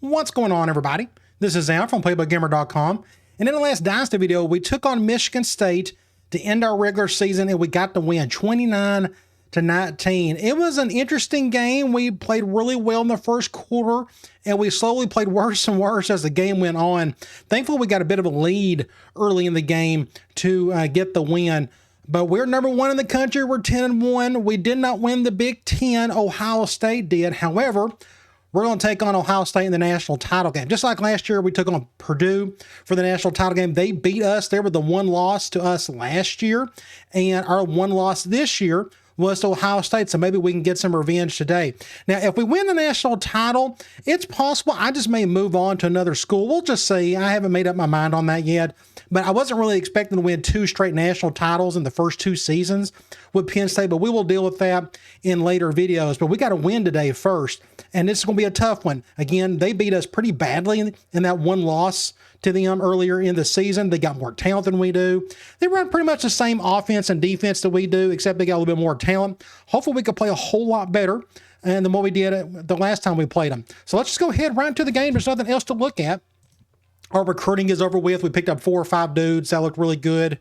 What's going on, everybody? This is Al from PlaybookGamer.com, and in the last Dynasty video, we took on Michigan State to end our regular season, and we got the win, 29-19. It was an interesting game. We played really well in the first quarter, and we slowly played worse and worse as the game went on. Thankfully, we got a bit of a lead early in the game to get the win. But we're number one in the country. We're 10-1. We did not win the Big Ten. Ohio State did. However, we're going to take on Ohio State in the national title game. Just like last year, we took on Purdue for the national title game. They beat us. They were the one loss to us last year. And our one loss this year was to Ohio State, so maybe we can get some revenge today. Now, if we win the national title, it's possible I just may move on to another school. We'll just see. I haven't made up my mind on that yet, but I wasn't really expecting to win 2 straight national titles in the first 2 seasons with Penn State, but we will deal with that in later videos. But we got to win today first, and this is going to be a tough one. Again, they beat us pretty badly in that one loss to them earlier in the season. They got more talent than we do. They run pretty much the same offense and defense that we do, except they got a little bit more talent. Hopefully we could play a whole lot better than what we did the last time we played them. So let's just go ahead right into the game. There's nothing else to look at. Our recruiting is over with. We picked up 4 or 5 dudes. That looked really good.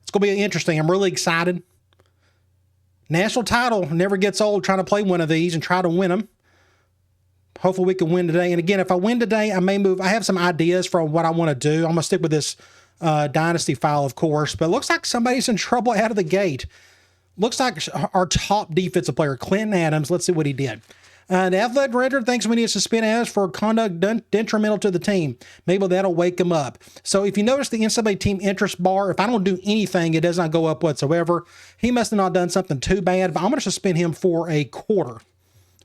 It's going to be interesting. I'm really excited. National title never gets old, trying to play one of these and try to win them. Hopefully we can win today. And again, if I win today, I may move. I have some ideas for what I want to do. I'm going to stick with this Dynasty file, of course. But it looks like somebody's in trouble out of the gate. Looks like our top defensive player, Clinton Adams. Let's see what he did. The athletic director thinks we need to suspend Adams for conduct detrimental to the team. Maybe that'll wake him up. So if you notice the NCAA team interest bar, if I don't do anything, it does not go up whatsoever. He must have not done something too bad, but I'm going to suspend him for a quarter.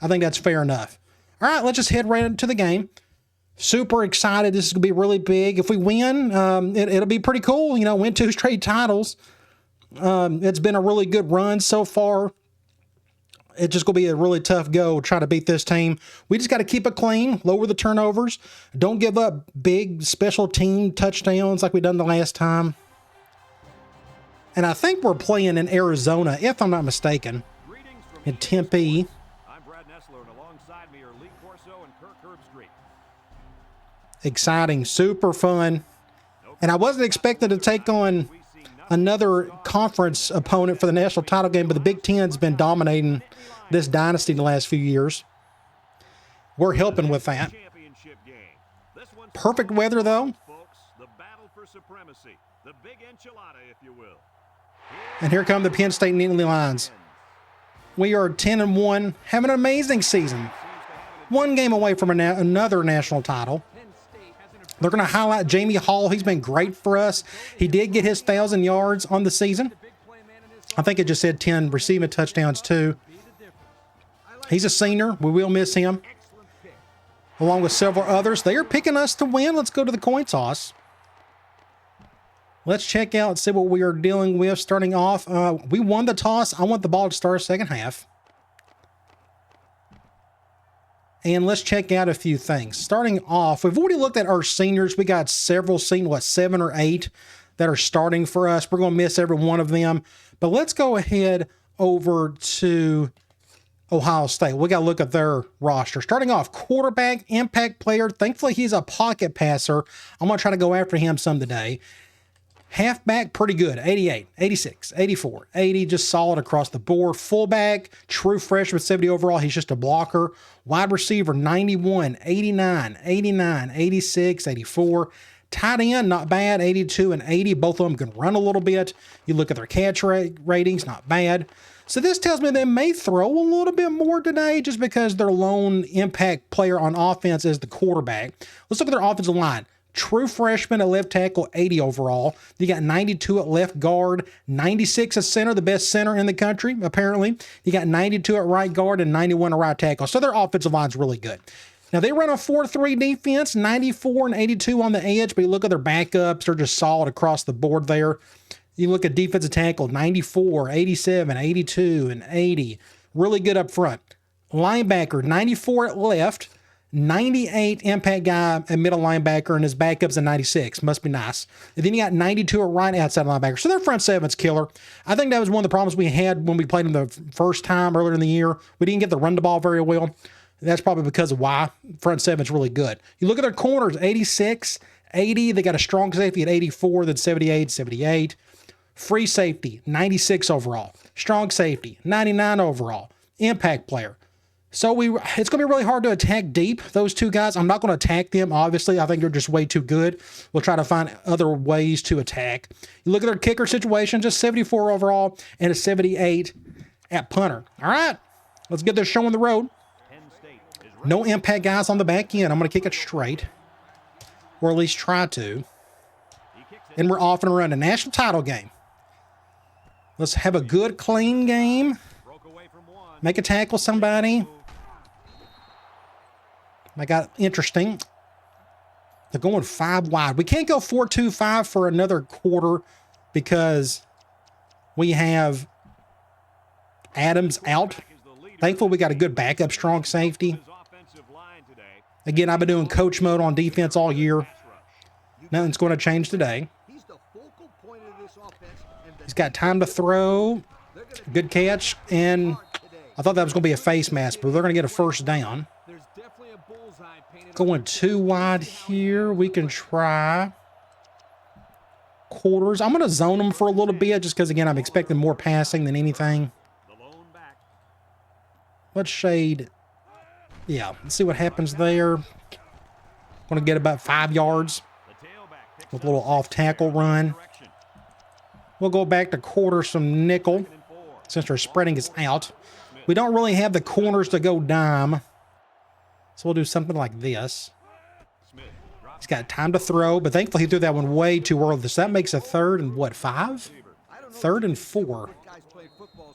I think that's fair enough. All right, let's just head right into the game. Super excited. This is going to be really big. If we win, it'll be pretty cool. You know, win 2 straight titles. It's been a really good run so far. It's just going to be a really tough go trying to beat this team. We just got to keep it clean, lower the turnovers. Don't give up big special team touchdowns like we done the last time. And I think we're playing in Arizona, if I'm not mistaken, in Tempe. Exciting, super fun. And I wasn't expecting to take on another conference opponent for the national title game, but the Big Ten's been dominating this dynasty the last few years. We're helping with that. Perfect weather, though. And here come the Penn State Nittany Lions. We are 10-1, having an amazing season. 1 game away from another national title. They're going to highlight Jamie Hall. He's been great for us. He did get his 1,000 yards on the season. I think it just said 10 receiving touchdowns, too. He's a senior. We will miss him, along with several others. They are picking us to win. Let's go to the coin toss. Let's check out and see what we are dealing with starting off. We won the toss. I want the ball to start second half. And let's check out a few things. Starting off, we've already looked at our seniors. We got several seniors, 7 or 8 that are starting for us. We're going to miss every one of them. But let's go ahead over to Ohio State. We got to look at their roster. Starting off, quarterback, impact player. Thankfully, he's a pocket passer. I'm going to try to go after him some today. Halfback, pretty good. 88, 86, 84, 80, just solid across the board. Fullback, true freshman, 70 overall. He's just a blocker. Wide receiver, 91, 89, 89, 86, 84. Tight end, not bad, 82 and 80. Both of them can run a little bit. You look at their catch ratings, not bad. So this tells me they may throw a little bit more today just because their lone impact player on offense is the quarterback. Let's look at their offensive line. True freshman at left tackle, 80 overall. You got 92 at left guard, 96 at center, the best center in the country, apparently. You got 92 at right guard and 91 at right tackle. So their offensive line's really good. Now, they run a 4-3 defense, 94 and 82 on the edge, but you look at their backups, they're just solid across the board there. You look at defensive tackle, 94, 87, 82, and 80. Really good up front. Linebacker, 94 at left, 98 impact guy at middle linebacker, and his backup's a 96. Must be nice. And then you got 92 at right outside linebacker. So their front seven's killer. I think that was one of the problems we had when we played them the first time earlier in the year. We didn't get to run the ball very well. That's probably because of why front seven's really good. You look at their corners, 86, 80. They got a strong safety at 84, then 78, 78. Free safety, 96 overall. Strong safety, 99 overall. Impact player. So it's going to be really hard to attack deep, those two guys. I'm not going to attack them, obviously. I think they're just way too good. We'll try to find other ways to attack. You look at their kicker situation, just 74 overall and a 78 at punter. All right, let's get this show on the road. No impact guys on the back end. I'm going to kick it straight, or at least try to. And we're off and running. A national title game. Let's have a good, clean game. Make a tackle, somebody. I got interesting. They're going 5 wide. We can't go 4-2-5 for another quarter because we have Adams out. Thankfully, we got a good backup, strong safety. Again, I've been doing coach mode on defense all year. Nothing's going to change today. He's got time to throw. Good catch. And I thought that was going to be a face mask, but they're going to get a first down. Going 2 wide here. We can try quarters. I'm going to zone them for a little bit just because, again, I'm expecting more passing than anything. Let's shade. Yeah, let's see what happens there. Going to get about 5 yards with a little off tackle run. We'll go back to quarter some nickel since they're spreading us out. We don't really have the corners to go dime. So we'll do something like this. He's got time to throw, but thankfully he threw that one way too early. So that makes a 3rd and what, 5? 3rd and 4.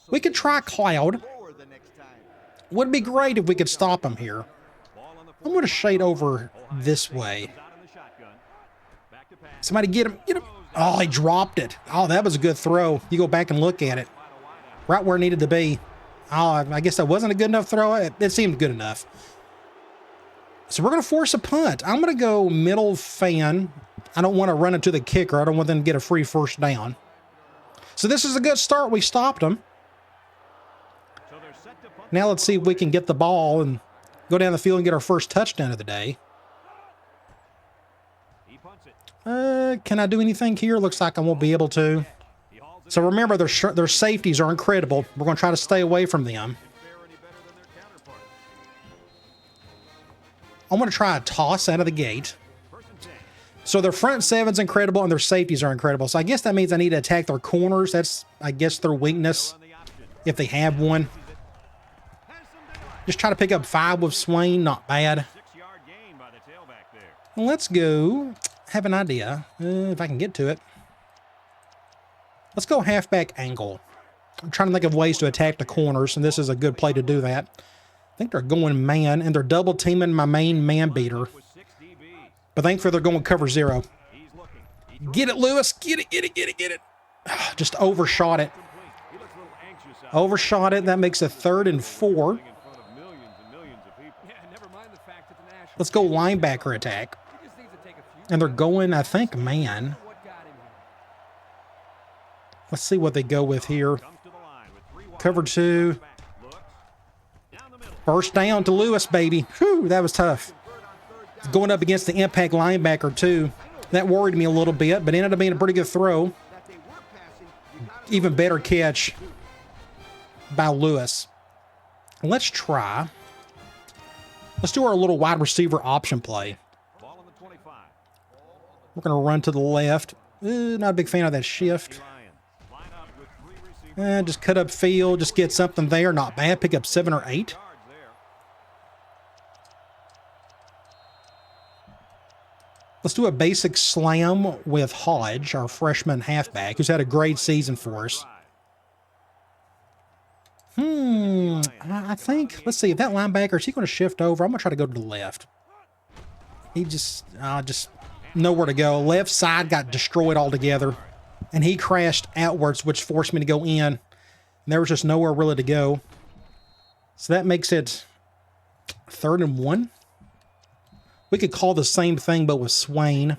We could try Cloud. Would be great if we could stop him here. I'm going to shade over this way. Somebody get him. Get him. Oh, he dropped it. Oh, that was a good throw. You go back and look at it. Right where it needed to be. Oh, I guess that wasn't a good enough throw. It seemed good enough. So we're going to force a punt. I'm going to go middle fan. I don't want to run into the kicker. I don't want them to get a free first down. So this is a good start. We stopped them. Now let's see if we can get the ball and go down the field and get our first touchdown of the day. Can I do anything here? Looks like I won't be able to. So remember, their safeties are incredible. We're going to try to stay away from them. I'm going to try a toss out of the gate. So their front seven's incredible and their safeties are incredible. So I guess that means I need to attack their corners. That's, I guess, their weakness, if they have one. Just try to pick up 5 with Swain. Not bad. Well, let's go. Have an idea, if I can get to it. Let's go halfback angle. I'm trying to think of ways to attack the corners, and this is a good play to do that. I think they're going man, and they're double teaming my main man beater. But thankfully, they're going cover 0. Get it, Lewis. Get it, get it, get it, get it. Just overshot it. Overshot it. That makes a 3rd and 4. Let's go linebacker attack. And they're going, I think, man. Let's see what they go with here. Cover 2. First down to Lewis, baby. Whew, that was tough. Going up against the impact linebacker, too. That worried me a little bit, but ended up being a pretty good throw. Even better catch by Lewis. Let's try. Let's do our little wide receiver option play. We're going to run to the left. Not a big fan of that shift. Just cut up field. Just get something there. Not bad. Pick up 7 or 8. Let's do a basic slam with Hodge, our freshman halfback, who's had a great season for us. I think, let's see, if that linebacker, is he going to shift over? I'm going to try to go to the left. He just nowhere to go. Left side got destroyed altogether, and he crashed outwards, which forced me to go in. And there was just nowhere really to go. So that makes it 3rd and 1. We could call the same thing, but with Swain.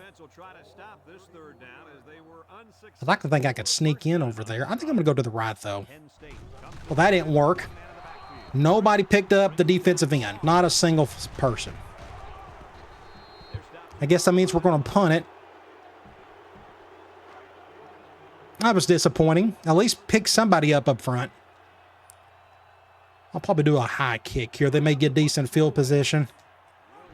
I'd like to think I could sneak in over there. I think I'm going to go to the right, though. Well, that didn't work. Nobody picked up the defensive end. Not a single person. I guess that means we're going to punt it. That was disappointing. At least pick somebody up front. I'll probably do a high kick here. They may get decent field position.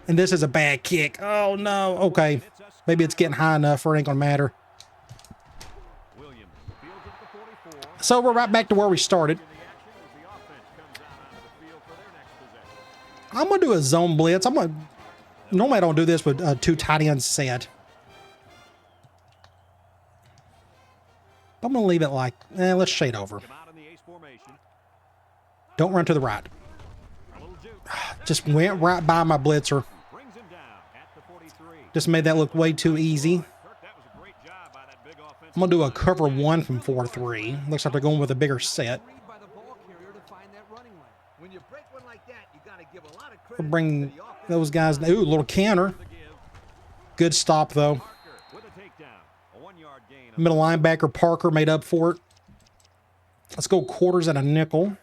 And this is a bad kick. Oh, no. Okay. Maybe it's getting high enough or it ain't going to matter. So we're right back to where we started. I'm going to do a zone blitz. Normally I don't do this with two tight ends set. I'm going to leave it like, let's shade over. Don't run to the right. Just went right by my blitzer. Just made that look way too easy. I'm going to do a cover 1 from 4-3. Looks like they're going with a bigger set. We'll bring those guys. Ooh, a little counter. Good stop, though. Middle linebacker Parker made up for it. Let's go quarters at a nickel.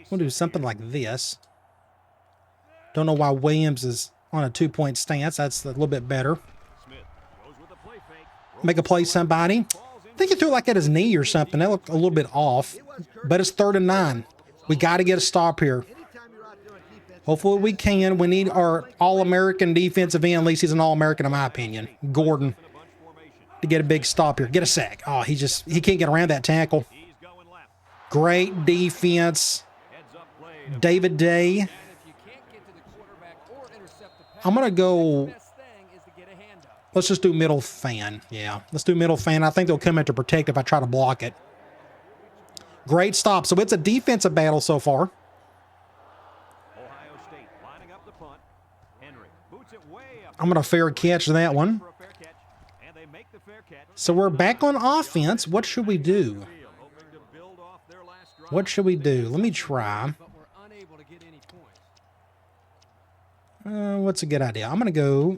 We'll do something like this. Don't know why Williams is on a 2-point stance. That's a little bit better. Make a play, somebody. I think he threw it like at his knee or something. That looked a little bit off. But it's 3rd and 9. We got to get a stop here. Hopefully we can. We need our All-American defensive end. At least he's an All-American in my opinion. Gordon. To get a big stop here. Get a sack. Oh, he can't get around that tackle. Great defense. David Day. I'm going to go. Let's just do middle fan. Yeah, let's do middle fan. I think they'll come in to protect if I try to block it. Great stop. So it's a defensive battle so far. I'm going to fair catch that one. So we're back on offense. What should we do? What should we do? Let me try. What's a good idea? I'm going to go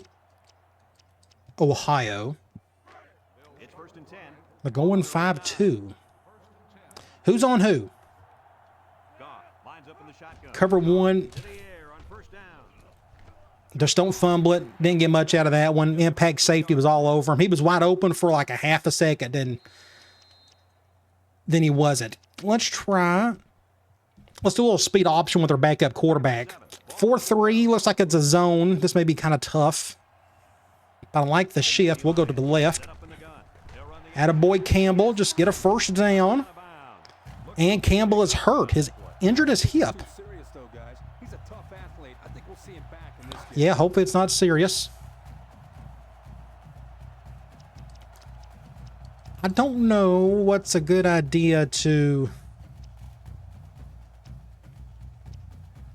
Ohio. They're going 5-2. Who's on who? Cover 1. Just don't fumble it. Didn't get much out of that one. Impact safety was all over him. He was wide open for like a half a second. Then he wasn't. Let's try. Let's do a little speed option with our backup quarterback. 4-3. Looks like it's a zone. This may be kind of tough. But I like the shift. We'll go to the left. Attaboy Campbell. Just get a first down. And Campbell is hurt. Injured his hip. Yeah, hopefully it's not serious. I don't know what's a good idea to...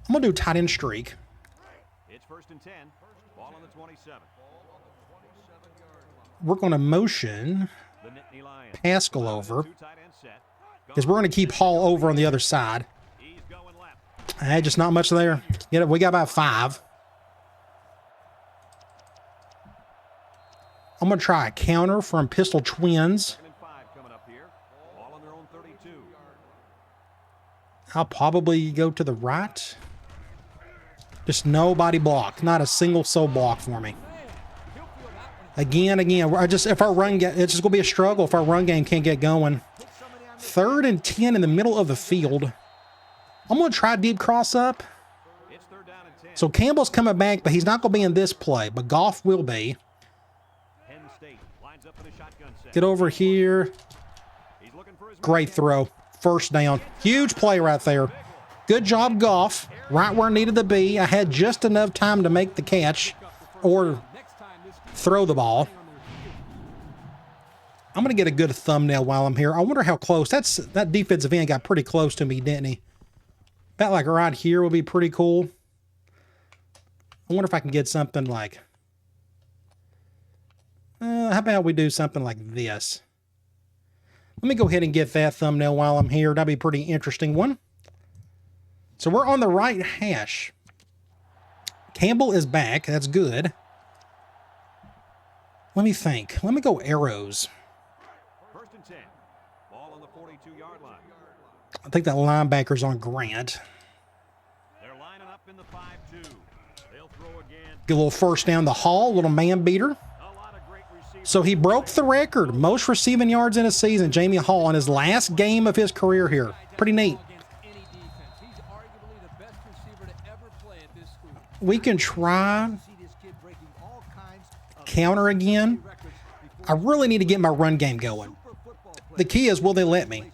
I'm going to do tight end streak. It's 1st and 10. Ball on the 27. We're going to motion Pascal over. Because we're going to keep Hall over on the other side. Just not much there. We got about 5. I'm going to try a counter from Pistol Twins. I'll probably go to the right. Just nobody blocked. Not a single soul block for me. Again. If our run game, it's just going to be a struggle if our run game can't get going. 3rd and 10 in the middle of the field. I'm going to try deep cross up. So Campbell's coming back, but he's not going to be in this play. But Goff will be. Get over here. Great throw. 1st down. Huge play right there. Good job, Goff. Right where I needed to be. I had just enough time to make the catch or throw the ball. I'm going to get a good thumbnail while I'm here. I wonder how close. That defensive end got pretty close to me, didn't he? About like right here would be pretty cool. I wonder if I can get something like... how about we do something like this? Let me go ahead and get that thumbnail while I'm here. That'd be a pretty interesting one. So we're on the right hash. Campbell is back. That's good. Let me think. Let me go arrows. 1st and 10. Ball on the 42-yard I think that linebacker's on Grant. They're lining up in the 5-2. They'll throw again. Get a little first down the Hall, little man beater. A lot of great receivers. So he broke the record, most receiving yards in a season, Jamie Hall, in his last game of his career here. Pretty neat. We can try counter again. I really need to get my run game going. The key is, will they let me?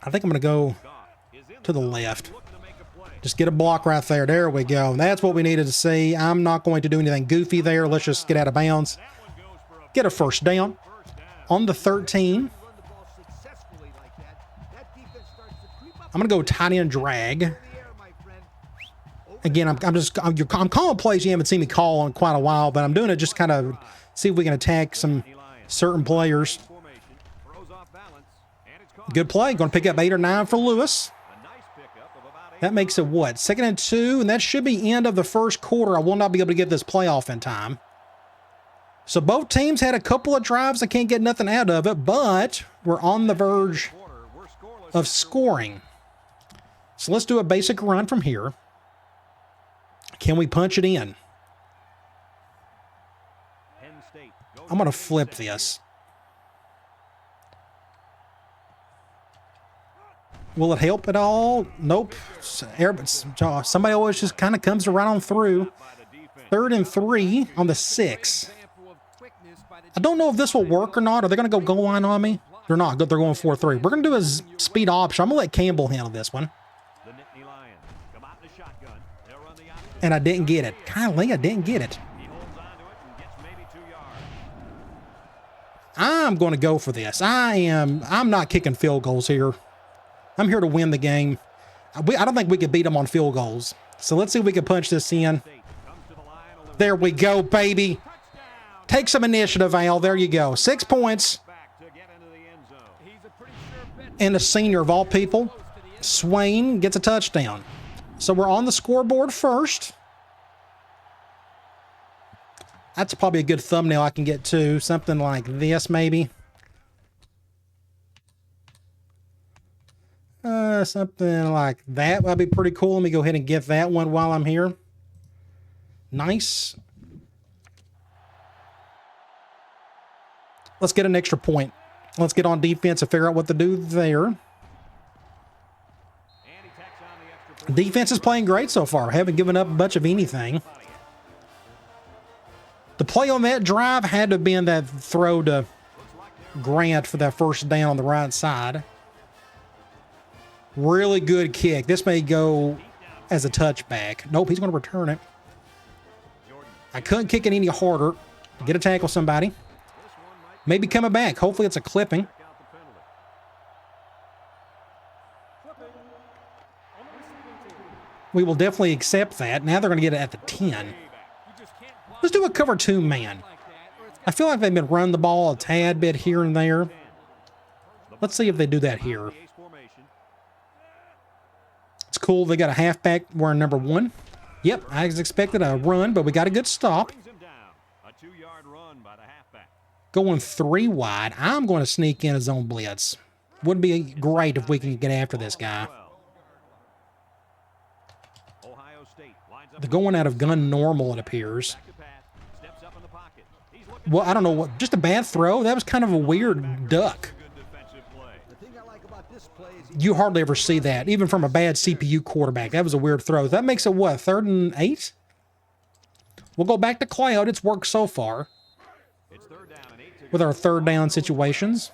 I think I'm going to go to the left. Just get a block right there. There we go. That's what we needed to see. I'm not going to do anything goofy there. Let's just get out of bounds. Get a first down on the 13. I'm going to go tight end drag. Again, I'm calling plays you haven't seen me call in quite a while, but I'm doing it just kind of see if we can attack some certain players. Good play. Going to pick up 8 or 9 for Lewis. That makes it what? 2nd and 2, and that should be end of the first quarter. I will not be able to get this playoff in time. So both teams had a couple of drives. I can't get nothing out of it, but we're on the verge of scoring. So let's do a basic run from here. Can we punch it in? I'm going to flip this. Will it help at all? Nope. Somebody always just kind of comes right on through. 3rd and 3 on the 6. I don't know if this will work or not. Are they going to go goal line on me? They're not. They're going 4-3. We're going to do a speed option. I'm going to let Campbell handle this one. And I didn't get it. Golly, I didn't get it. I'm going to go for this. I'm not kicking field goals here. I'm here to win the game. I don't think we could beat them on field goals. So let's see if we can punch this in. There we go, baby. Take some initiative, Al. There you go. 6 points. And a senior of all people, Swain, gets a touchdown. So we're on the scoreboard first. That's probably a good thumbnail I can get to. Something like this, maybe. Something like that would be pretty cool. Let me go ahead and get that one while I'm here. Nice. Let's get an extra point. Let's get on defense and figure out what to do there. Defense is playing great so far. Haven't given up much of anything. The play on that drive had to have been that throw to Grant for that first down on the right side. Really good kick. This may go as a touchback. Nope, he's going to return it. I couldn't kick it any harder. Get a tackle, somebody. Maybe coming back. Hopefully it's a clipping. We will definitely accept that. Now they're going to get it at the 10. Let's do a cover 2 man. I feel like they've been running the ball a tad bit here and there. Let's see if they do that here. It's cool. They got a halfback wearing number 1. Yep, I expected a run, but we got a good stop. Going 3 wide. I'm going to sneak in a zone blitz. Would be great if we can get after this guy. They're going out of gun normal, it appears. Well, I don't know what. Just a bad throw. That was kind of a weird duck. You hardly ever see that, even from a bad CPU quarterback. That was a weird throw. That makes it what, 3rd and 8? We'll go back to Cloud. It's worked so far with our 3rd down situations.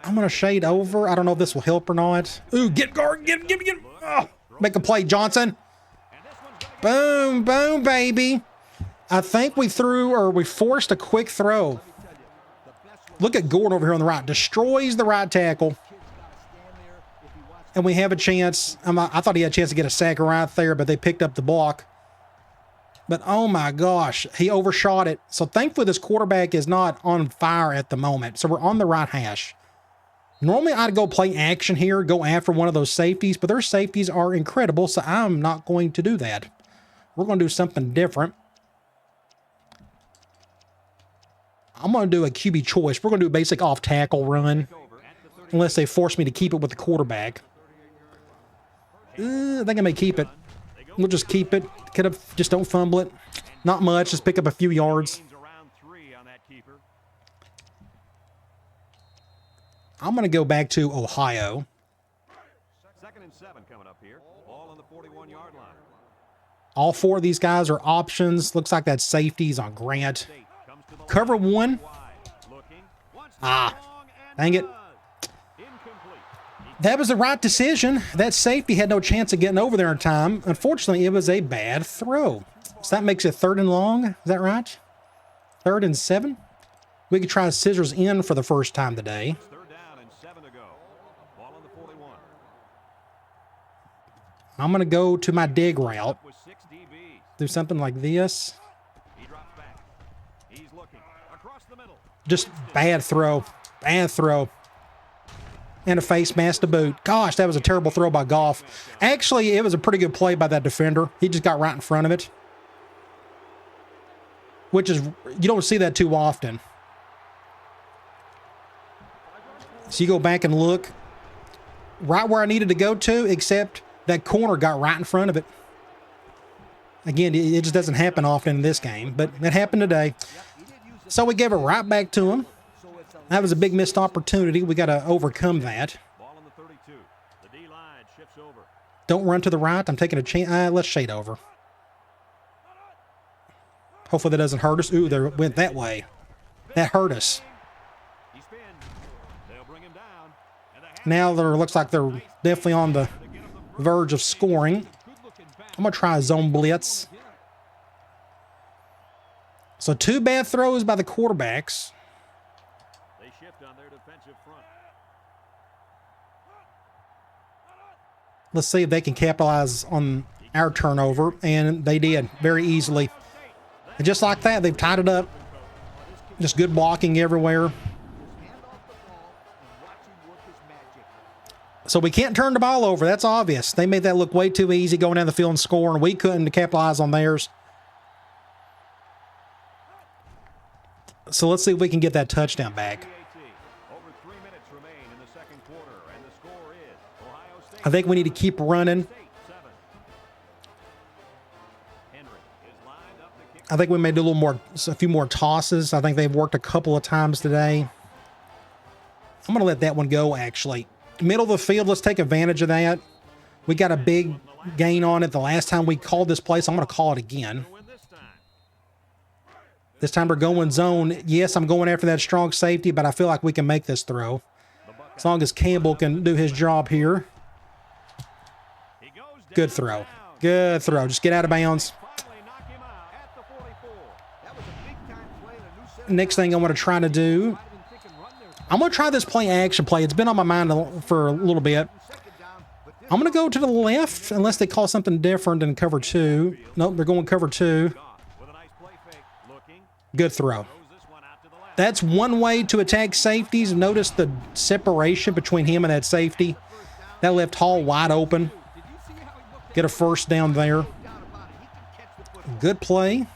I'm going to shade over. I don't know if this will help or not. Ooh, get guard. Get. Oh, make a play, Johnson. Boom, boom, baby. I think we forced a quick throw. Look at Gordon over here on the right. Destroys the right tackle. And we have a chance. I thought he had a chance to get a sack right there, but they picked up the block. But oh my gosh, he overshot it. So thankfully this quarterback is not on fire at the moment. So we're on the right hash. Normally I'd go play action here, go after one of those safeties, but their safeties are incredible, so I'm not going to do that. We're going to do something different. I'm going to do a QB choice. We're going to do a basic off-tackle run. unless they force me to keep it with the quarterback. I think I may keep it. We'll just keep it. Could have, just don't fumble it. Not much, just pick up a few yards. I'm going to go back to Ohio. 2nd and 7 coming up here. Ball on the 41-yard line. All 4 of these guys are options. Looks like that safety's on Grant. Cover 1. Dang it. That was the right decision. That safety had no chance of getting over there in time. Unfortunately, it was a bad throw. So that makes it 3rd and long. Is that right? 3rd and 7. We could try scissors in for the first time today. 3rd down and 7 to go. Ball on the 41. I'm going to go to my dig route. With 6 DBs. Do something like this. He drops back. He's looking across the middle. Just bad throw. Bad throw. And a face mask to boot. Gosh, that was a terrible throw by Goff. Actually, it was a pretty good play by that defender. He just got right in front of it. Which is, you don't see that too often. So you go back and look right where I needed to go to, except that corner got right in front of it. Again, it just doesn't happen often in this game, but it happened today. So we gave it right back to him. That was a big missed opportunity. We got to overcome that. Ball on the 32. The D-line shifts over. Don't run to the right. I'm taking a chance. Let's shade over. Hopefully that doesn't hurt us. Ooh, they went that way. That hurt us. He spins. They'll bring him down. Now there looks like they're definitely on the verge of scoring. I'm going to try a zone blitz. So 2 bad throws by the quarterbacks. They shift on their defensive front. Let's see if they can capitalize on our turnover, and they did very easily. And just like that, they've tied it up. Just good blocking everywhere. So we can't turn the ball over. That's obvious. They made that look way too easy going down the field and scoring. We couldn't capitalize on theirs. So let's see if we can get that touchdown back. Over 3 minutes remain in the 2nd quarter, and the score is Ohio State. I think we need to keep running. I think we may do a few more tosses. I think they've worked a couple of times today. I'm going to let that one go, actually. Middle of the field, let's take advantage of that. We got a big gain on it the last time we called this play, so I'm going to call it again. This time we're going zone. Yes, I'm going after that strong safety, but I feel like we can make this throw. As long as Campbell can do his job here. Good throw. Good throw. Just get out of bounds. Next thing I want to try to do, I'm going to try this play action play. It's been on my mind for a little bit. I'm going to go to the left unless they call something different than cover 2. Nope, they're going cover 2. Good throw. That's one way to attack safeties. Notice the separation between him and that safety. That left Hall wide open. Get a first down there. Good play.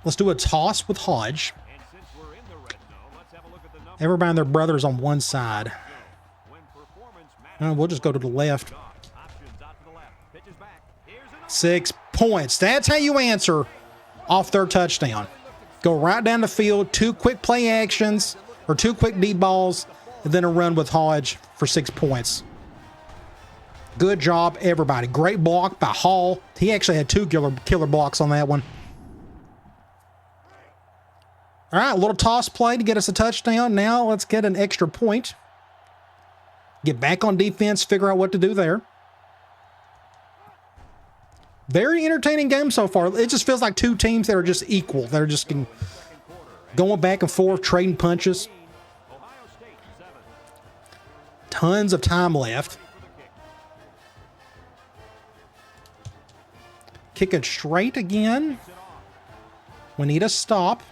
Let's do a toss with Hodge. Everybody and their brothers on one side. We'll just go to the left. 6 points. That's how you answer off their touchdown. Go right down the field, 2 quick play actions, or 2 quick deep balls, and then a run with Hodge for 6 points. Good job, everybody. Great block by Hall. He actually had 2 killer blocks on that one. All right, a little toss play to get us a touchdown. Now let's get an extra point. Get back on defense, figure out what to do there. Very entertaining game so far. It just feels like 2 teams that are just equal. They're just going back and forth, trading punches. Tons of time left. Kick it straight again. We need a stop.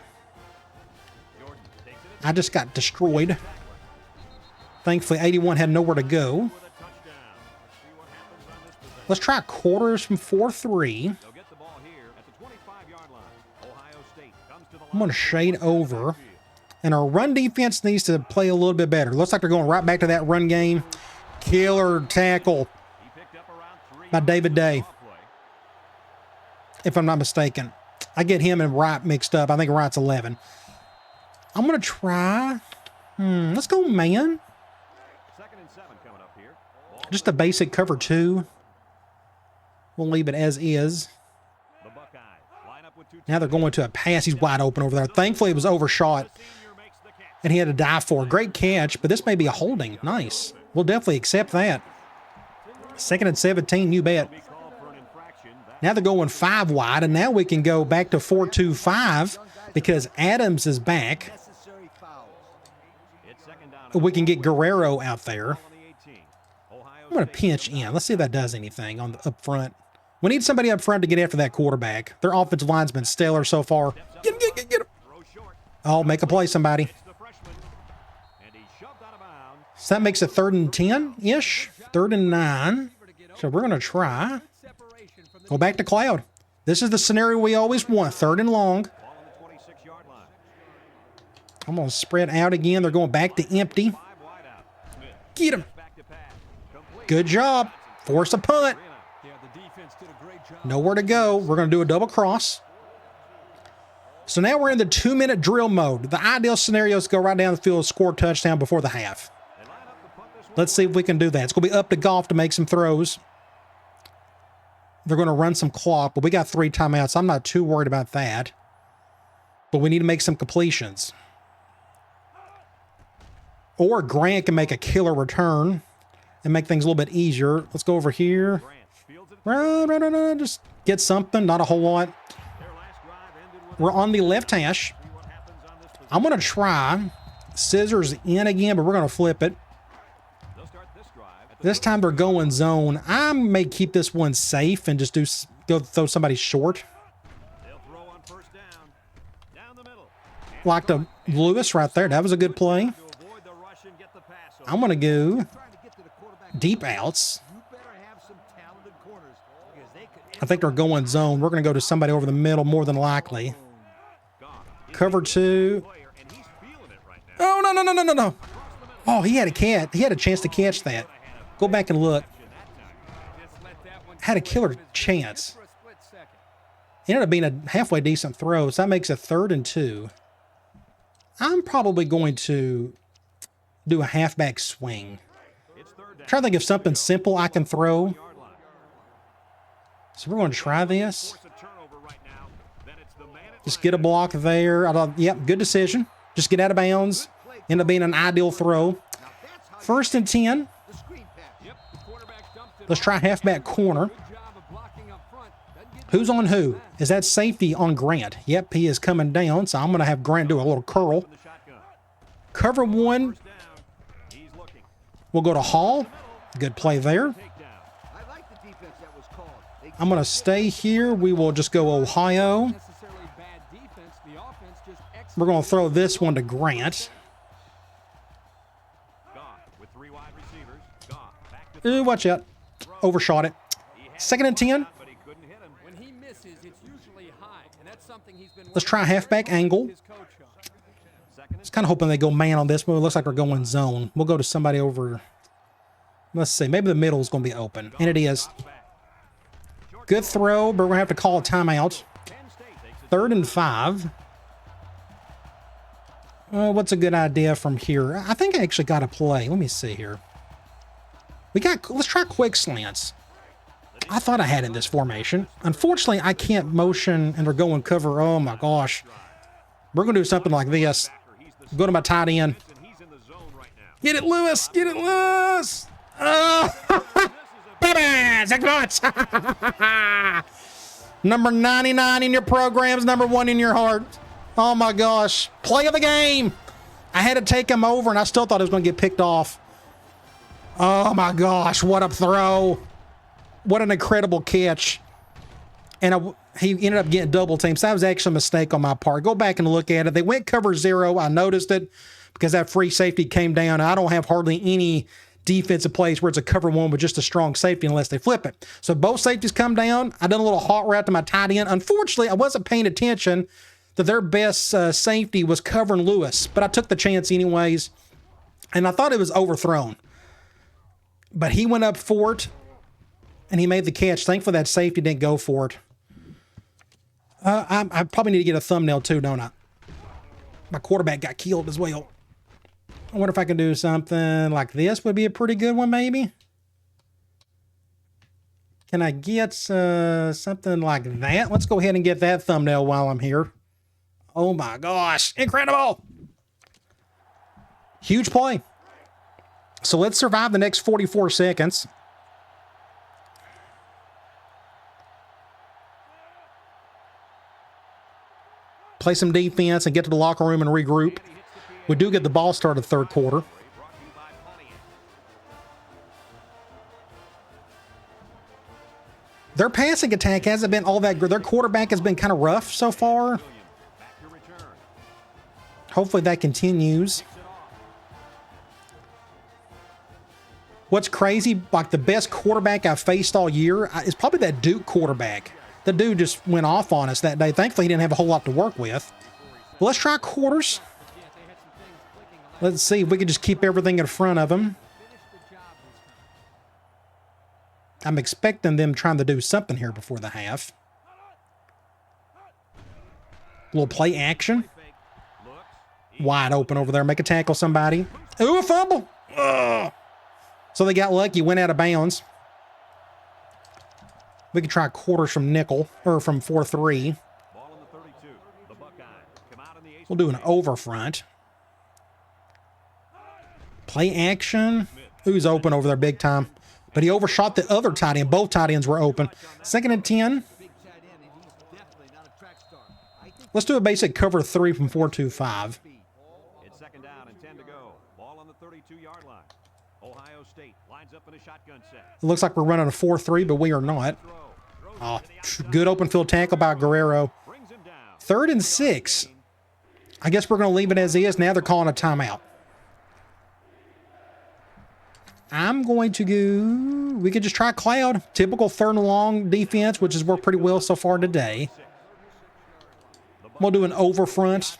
I just got destroyed. Thankfully, 81 had nowhere to go. Let's try quarters from 4-3. I'm going to shade over. And our run defense needs to play a little bit better. Looks like they're going right back to that run game. Killer tackle by David Day, if I'm not mistaken. I get him and Wright mixed up. I think Wright's 11. I'm going to try. Let's go man. Just a basic cover 2. We'll leave it as is. Now they're going to a pass. He's wide open over there. Thankfully, it was overshot, and he had to dive for it. Great catch, but this may be a holding. Nice. We'll definitely accept that. 2nd and 17, you bet. Now they're going 5 wide, and now we can go back to 4-2-5 because Adams is back. We can get Guerrero out there. I'm going to pinch in. Let's see if that does anything on the up front. We need somebody up front to get after that quarterback. Their offensive line's been stellar so far. Get him. Oh, make a play, somebody. So that makes it 3rd and 10-ish. 3rd and 9. So we're going to try. Go back to Cloud. This is the scenario we always want. 3rd and long. I'm going to spread out again. They're going back to empty. Get him. Good job. Force a punt. Nowhere to go. We're going to do a double cross. So now we're in the 2-minute drill mode. The ideal scenario is to go right down the field, score a touchdown before the half. Let's see if we can do that. It's going to be up to Goff to make some throws. They're going to run some clock, but we got 3 timeouts. I'm not too worried about that. But we need to make some completions. Or Grant can make a killer return and make things a little bit easier. Let's go over here. Just get something, not a whole lot. We're on the left hash. I'm going to try scissors in again, but we're going to flip it. This time they're going zone. I may keep this one safe and just go throw somebody short. Like the Lewis right there. That was a good play. I'm going to go deep outs. I think they're going zone. We're going to go to somebody over the middle more than likely. Cover 2. Oh, no. Oh, he had a chance to catch that. Go back and look. Had a killer chance. Ended up being a halfway decent throw, so that makes it 3rd and 2. I'm probably going to do a halfback swing. Try to think of something simple I can throw. So we're going to try this. Just get a block there. Yep, good decision. Just get out of bounds. End up being an ideal throw. 1st and 10. Let's try halfback corner. Who's on who? Is that safety on Grant? Yep, he is coming down, so I'm going to have Grant do a little curl. Cover 1. We'll go to Hall. Good play there. I'm going to stay here. We will just go Ohio. We're going to throw this one to Grant. Ooh, watch out. Overshot it. 2nd and 10. Let's try halfback angle. I was kind of hoping they go man on this, but it looks like we're going zone. We'll go to somebody over. Let's see. Maybe the middle is going to be open. And it is. Good throw, but we're going to have to call a timeout. 3rd and 5. What's a good idea from here? I think I actually got a play. Let me see here. Let's try quick slants. I thought I had in this formation. Unfortunately, I can't motion and they're going cover. Oh my gosh. We're going to do something like this. Go to my tight end. Get it, Lewis. Get it, Lewis. Number 99 in your programs, number 1 in your heart. Oh my gosh. Play of the game. I had to take him over and I still thought it was going to get picked off. Oh my gosh, what a throw. What an incredible catch. And he ended up getting double teamed. So that was actually a mistake on my part. Go back and look at it. They went cover 0. I noticed it because that free safety came down. I don't have hardly any defensive plays where it's a cover 1 with just a strong safety unless they flip it. So both safeties come down. I done a little hot route to my tight end. Unfortunately, I wasn't paying attention. that their best safety was covering Lewis, but I took the chance anyways, and I thought it was overthrown. But he went up for it, and he made the catch. Thankfully, that safety didn't go for it. I probably need to get a thumbnail too, don't I? My quarterback got killed as well. I wonder if I can do something like this. Would be a pretty good one, maybe. Can I get something like that? Let's go ahead and get that thumbnail while I'm here. Oh my gosh, incredible. Huge play. So let's survive the next 44 seconds. Play some defense and get to the locker room and regroup. We do get the ball started third quarter. Their passing attack hasn't been all that good. Their quarterback has been kind of rough so far. Hopefully that continues. What's crazy, like the best quarterback I've faced all year is probably that Duke quarterback. The dude just went off on us that day. Thankfully, he didn't have a whole lot to work with. Well, let's try quarters. Let's see if we can just keep everything in front of them. I'm expecting them trying to do something here before the half. A little play action. Wide open over there. Make a tackle, somebody. Ooh, a fumble. Ugh. So they got lucky, went out of bounds. We can try quarters from nickel, or from 4-3. We'll do an over front. Play action. Who's open over there big time? But he overshot the other tight end. Both tight ends were open. 2nd and 10. Let's do a basic cover 3 from 4-2-5. It's 2nd down and 10 to go. Ball on the 32-yard line. Ohio State lines up in a shotgun set. It looks like we're running a 4-3, but we are not. Oh, good open field tackle by Guerrero. 3rd and 6. I guess we're going to leave it as is. Now they're calling a timeout. I'm going to go... We could just try cloud. Typical 3rd and long defense, which has worked pretty well so far today. We'll do an over front.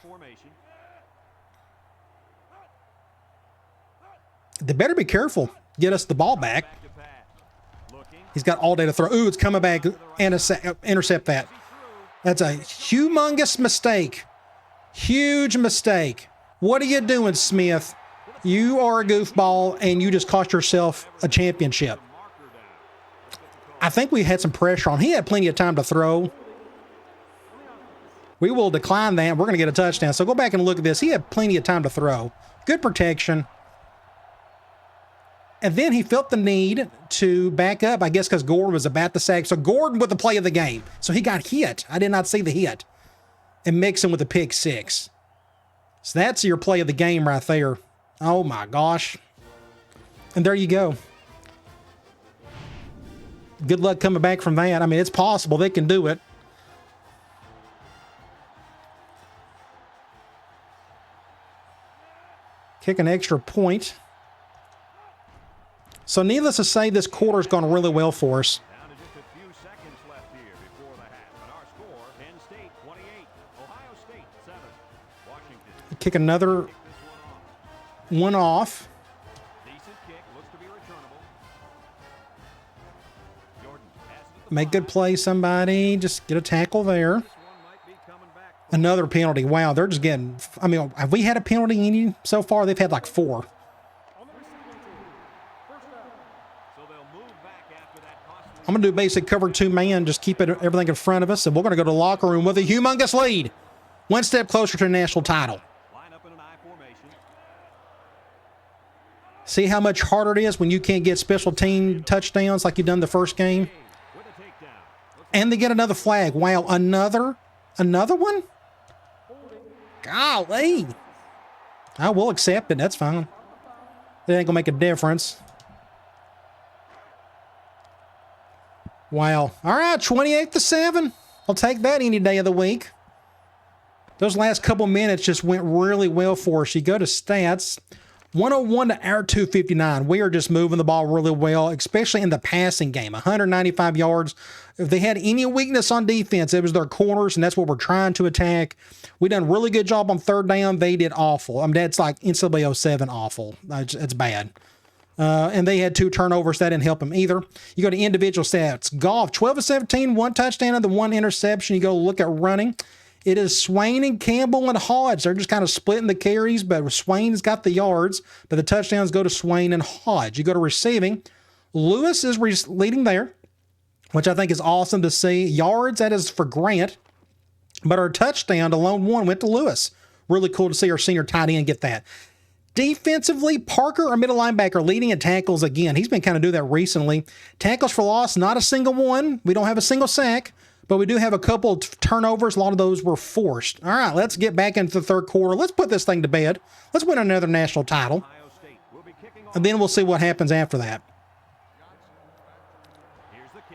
They better be careful. Get us the ball back. He's got all day to throw. Ooh, it's coming back. Intercept that. That's a humongous mistake. Huge mistake. What are you doing, Smith? You are a goofball, and you just cost yourself a championship. I think we had some pressure on. He had plenty of time to throw. We will decline that. We're going to get a touchdown. So go back and look at this. He had plenty of time to throw. Good protection. And then he felt the need to back up, I guess because Gordon was about to sack. So Gordon with the play of the game. So he got hit. I did not see the hit. And Mixon with the pick 6. So that's your play of the game right there. Oh my gosh. And there you go. Good luck coming back from that. I mean, it's possible. They can do it. Kick an extra point. So needless to say, this quarter's gone really well for us. Down to just a few seconds left here before the half. And our score, Penn State 28, Ohio State 7. Washington. Kick another one off. Decent kick, looks to be returnable. Jordan passes it. Make good play, somebody. Just get a tackle there. This one might be coming back. Another penalty. Wow, they're just getting... I mean, have we had a penalty any so far? They've had like 4. I'm going to do basic cover 2 man, just keep everything in front of us, and we're going to go to the locker room with a humongous lead. One step closer to the national title. Line up in an I formation. See how much harder it is when you can't get special team touchdowns like you done the first game? With a takedown. And they get another flag. Wow, another one? Golly. I will accept it. That's fine. It ain't going to make a difference. Wow. All right, 28-7. I'll take that any day of the week. Those last couple minutes just went really well for us. You go to stats. 101 to our 259. We are just moving the ball really well, especially in the passing game. 195 yards. If they had any weakness on defense, it was their corners, and that's what we're trying to attack. We done a really good job on third down. They did awful. I mean, that's like NCAA 07 awful. It's bad. And they had 2 turnovers. That didn't help them either. You go to individual stats. Goff, 12 of 17, 1 touchdown and the 1 interception. You go look at running. It is Swain and Campbell and Hodge. They're just kind of splitting the carries, but Swain's got the yards, but the touchdowns go to Swain and Hodge. You go to receiving. Lewis is leading there, which I think is awesome to see. Yards, that is for Grant, but our touchdown to lone one went to Lewis. Really cool to see our senior tight end get that. Defensively, Parker, our middle linebacker, leading in tackles again. He's been kind of doing that recently. Tackles for loss, not a single one. We don't have a single sack. But we do have a couple of turnovers. A lot of those were forced. All right, let's get back into the third quarter. Let's put this thing to bed. Let's win another national title. And then we'll see what happens after that.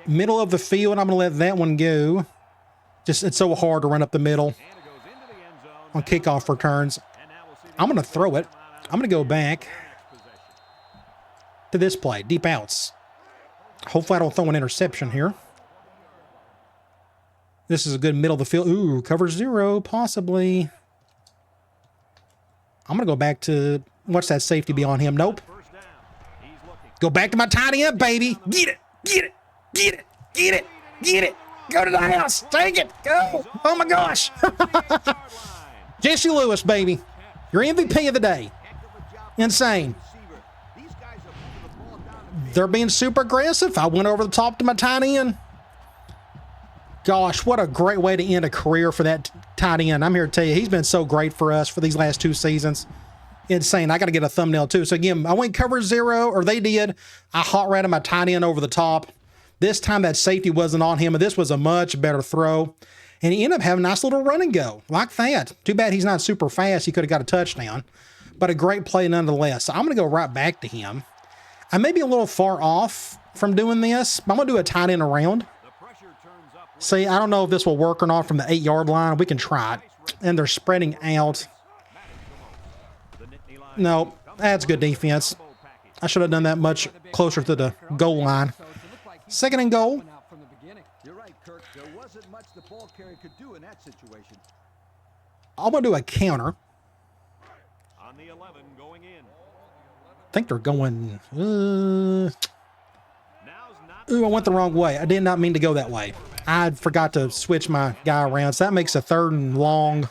Middle of the field, I'm going to let that one go. Just, it's so hard to run up the middle on kickoff returns. I'm going to throw it. I'm going to go back to this play, deep outs. Hopefully I don't throw an interception here. This is a good middle of the field. Ooh, cover 0, possibly. I'm going to go back to, watch that safety be on him. Nope. Go back to my tight end, baby. Get it, get it, get it, get it, get it. Go to the house. Take it. Go. Oh, my gosh. Jesse Lewis, baby. Your MVP of the day. Insane. They're being super aggressive. I went over the top to my tight end. Gosh, what a great way to end a career for that tight end. I'm here to tell you, he's been so great for us for these last 2 seasons. Insane. I got to get a thumbnail too. So again, I went cover 0, or they did. I hot ratted my tight end over the top. This time that safety wasn't on him, and this was a much better throw. And he ended up having a nice little run and go like that. Too bad he's not super fast. He could have got a touchdown, but a great play nonetheless. So I'm going to go right back to him. I may be a little far off from doing this, but I'm going to do a tight end around. See, I don't know if this will work or not from the 8-yard line. We can try it. And they're spreading out. No, that's good defense. I should have done that much closer to the goal line. 2nd and goal. I'm going to do a counter. I think they're going... Ooh, I went the wrong way. I did not mean to go that way. I forgot to switch my guy around. So that makes a 3rd and long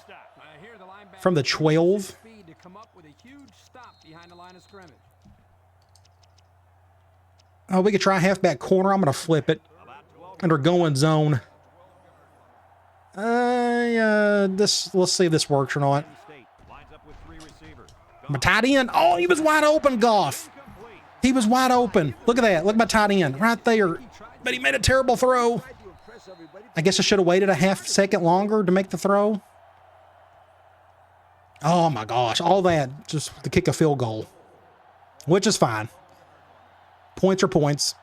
from the 12. Oh, we could try halfback corner. I'm going to flip it. Under going zone. Let's see if this works or not. My tight end. Oh, he was wide open, Goff. He was wide open. Look at that. Look at my tight end right there. But he made a terrible throw. I guess I should have waited a half second longer to make the throw. Oh, my gosh. All that just to kick a field goal, which is fine. Points are points.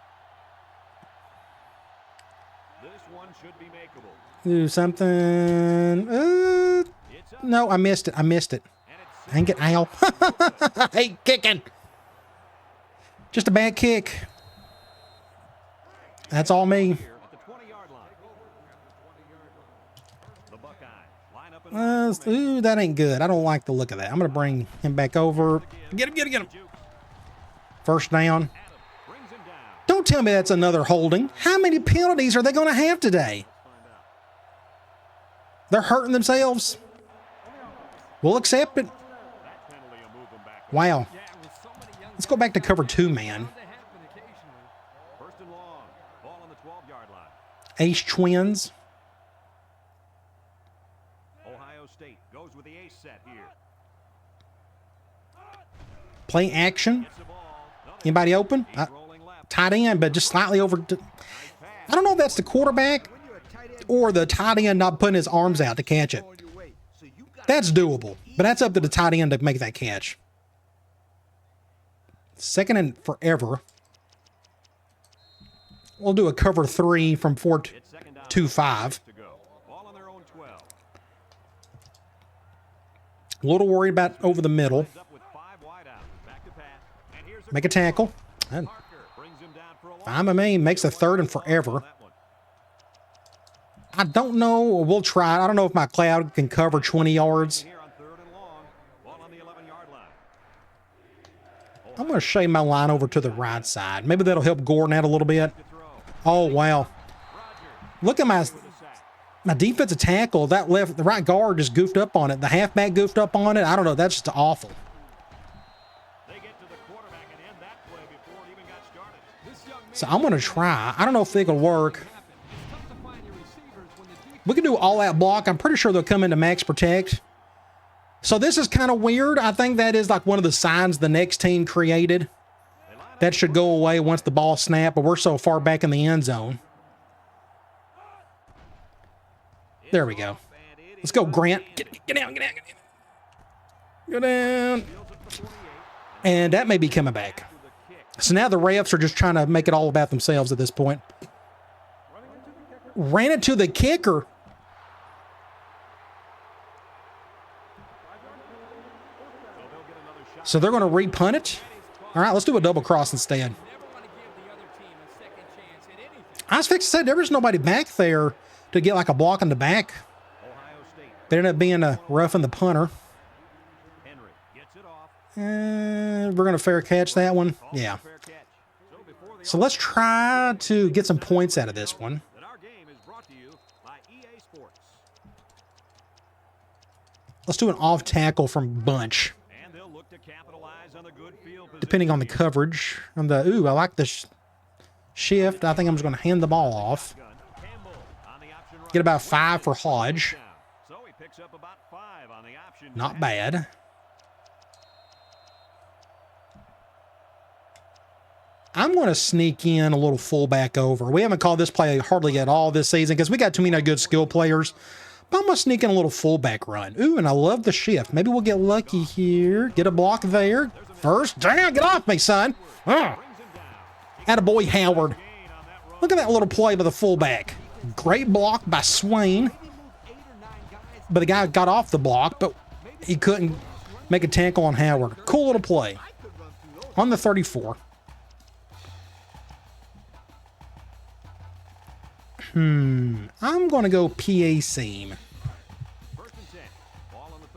Do something. No, I missed it. I missed it. Dang it, ow. I hate kicking. Just a bad kick. That's all me. Ooh, that ain't good. I don't like the look of that. I'm going to bring him back over. Get him, get him, get him. First down. Don't tell me that's another holding. How many penalties are they going to have today? They're hurting themselves. We'll accept it. Wow. Let's go back to cover 2, man. Ace twins. Ohio State goes with the ace set here. Play action. Anybody open? Tight end, but just slightly over. I don't know if that's the quarterback or the tight end not putting his arms out to catch it. That's doable, but that's up to the tight end to make that catch. 2nd and forever. We'll do a cover 3 from 4-2-5. A little worried about over the middle. Make a tackle. And fine by me. Makes a third and forever. I don't know. We'll try it. I don't know if my cloud can cover 20 yards. I'm going to shade my line over to the right side. Maybe that'll help Gordon out a little bit. Oh, wow. Look at my defensive tackle. That the right guard just goofed up on it. The halfback goofed up on it. I don't know. That's just awful. So I'm going to try. I don't know if they can work. We can do all-out block. I'm pretty sure they'll come into max protect. So this is kind of weird. I think that is like one of the signs the next team created. That should go away once the ball snapped, but we're so far back in the end zone. There we go. Let's go, Grant. Get down, get down, get down. Go down. And that may be coming back. So now the refs are just trying to make it all about themselves at this point. Ran it to the kicker. So they're going to re-punt it. All right, let's do a double cross instead. I was fixing to say, there was nobody back there to get like a block in the back. They ended up being a roughing the punter. And we're going to fair catch that one. Yeah. So let's try to get some points out of this one. Let's do an off tackle from bunch. Depending on the coverage. On the, ooh, I like the shift. I think I'm just going to hand the ball off. Get about 5 for Hodge. Not bad. I'm going to sneak in a little fullback over. We haven't called this play hardly at all this season because we got too many good skill players. But I'm going to sneak in a little fullback run. Ooh, and I love the shift. Maybe we'll get lucky here. Get a block there. First down. Get off me, son. Attaboy, Howard. Look at that little play by the fullback. Great block by Swain. But the guy got off the block, but he couldn't make a tackle on Howard. Cool little play. On the 34. I'm going to go PA seam.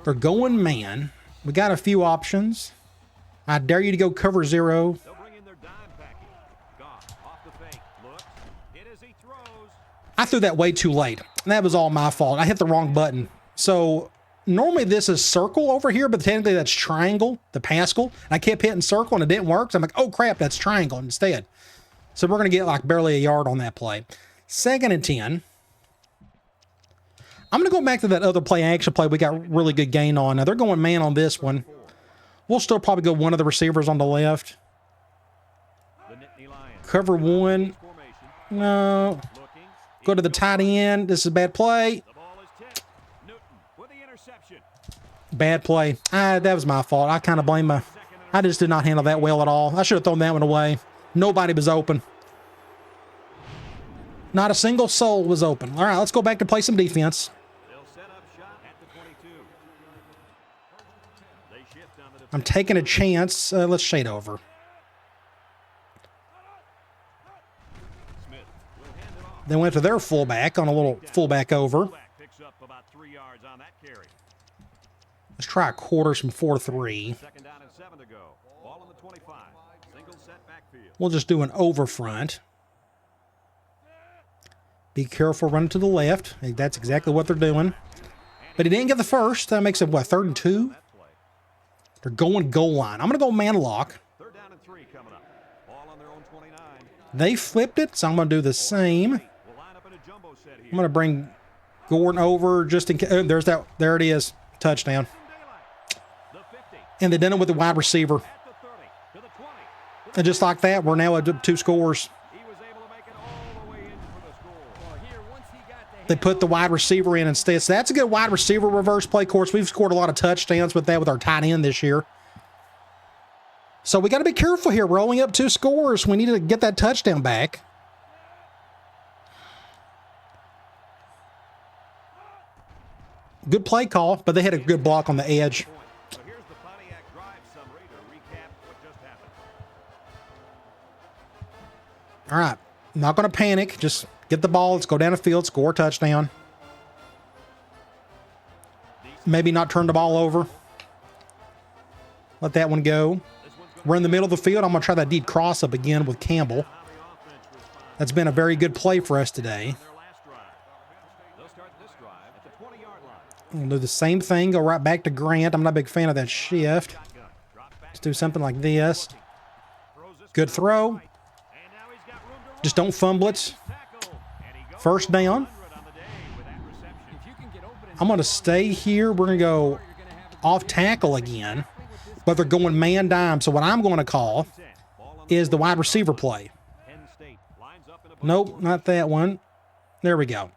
They're going man. We got a few options. I dare you to go cover 0. I threw that way too late. That was all my fault. I hit the wrong button. So normally this is circle over here, but technically that's triangle, the Pascal. And I kept hitting circle and it didn't work. So I'm like, oh crap, that's triangle instead. So we're going to get like barely a yard on that play. 2nd and 10. I'm going to go back to that other play action play we got really good gain on. Now they're going man on this one. We'll still probably go one of the receivers on the left. Cover 1. No. Go to the tight end. This is a bad play. Bad play. That was my fault. I kind of blame I just did not handle that well at all. I should have thrown that one away. Nobody was open. Not a single soul was open. All right, let's go back to play some defense. I'm taking a chance. Let's shade over. They went to their fullback on a little fullback over. Let's try quarters from 4-3. We'll just do an over front. Be careful running to the left. That's exactly what they're doing. But he didn't get the first. That makes it, what, 3rd and 2? They're going goal line. I'm going to go man lock. They flipped it, so I'm going to do the same. I'm going to bring Gordon over just in case. Oh, there it is. Touchdown. And they done it with the wide receiver. And just like that, we're now at 2 scores. They put the wide receiver in instead. So that's a good wide receiver reverse play. Of course, we've scored a lot of touchdowns with that with our tight end this year. So we got to be careful here. We're only up 2 scores. We need to get that touchdown back. Good play call, but they had a good block on the edge. All right. Not going to panic. Just get the ball. Let's go down the field, score a touchdown. Maybe not turn the ball over. Let that one go. We're in the middle of the field. I'm going to try that deep cross up again with Campbell. That's been a very good play for us today. We'll do the same thing. Go right back to Grant. I'm not a big fan of that shift. Let's do something like this. Good throw. Just don't fumble it. First down. I'm going to stay here. We're going to go off tackle again. But they're going man dime. So what I'm going to call is the wide receiver play. Nope, not that one. There we go.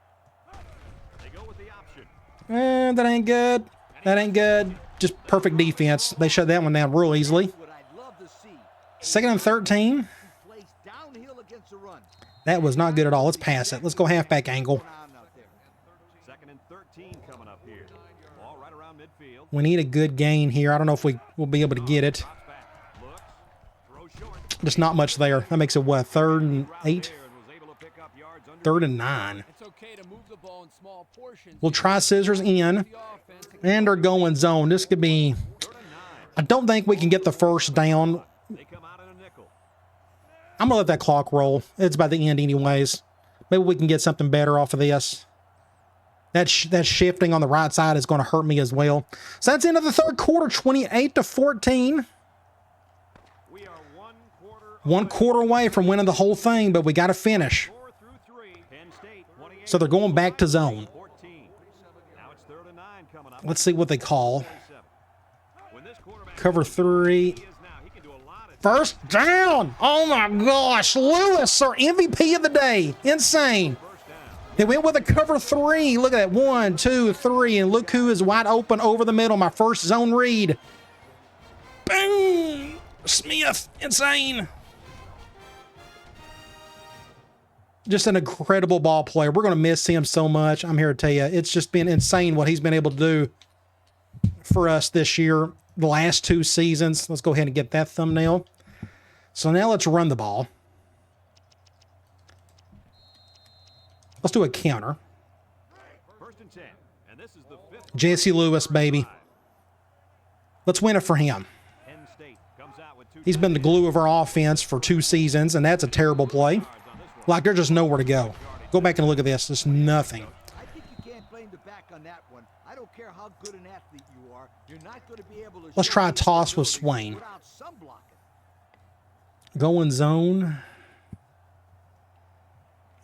That ain't good. That ain't good. Just perfect defense. They shut that one down real easily. 2nd and 13. That was not good at all. Let's pass it. Let's go halfback angle. We need a good gain here. I don't know if we will be able to get it. Just not much there. That makes it what? 3rd and 8? 3rd and 9. We'll try scissors in. And they're going zone. This could be... I don't think we can get the first down. I'm going to let that clock roll. It's by the end anyways. Maybe we can get something better off of this. That shifting on the right side is going to hurt me as well. So that's the end of the third quarter, 28-14. One quarter away from winning the whole thing, but we got to finish. So they're going back to zone. Let's see what they call. Cover 3. First down. Oh my gosh. Lewis, our MVP of the day. Insane. They went with a cover 3. Look at that. 1, 2, 3. And look who is wide open over the middle. My first zone read. Boom. Smith. Insane. Just an incredible ball player. We're going to miss him so much. I'm here to tell you, it's just been insane what he's been able to do for us this year, the last 2 seasons. Let's go ahead and get that thumbnail. So now let's run the ball. Let's do a counter. Jesse Lewis, baby. Let's win it for him. He's been the glue of our offense for 2 seasons, and that's a terrible play. Like, there's just nowhere to go. Go back and look at this. It's nothing. I think you can't blame the back on that one. I don't care how good an athlete you are. You're not going to be able to. Let's try a toss with Swain. Going zone.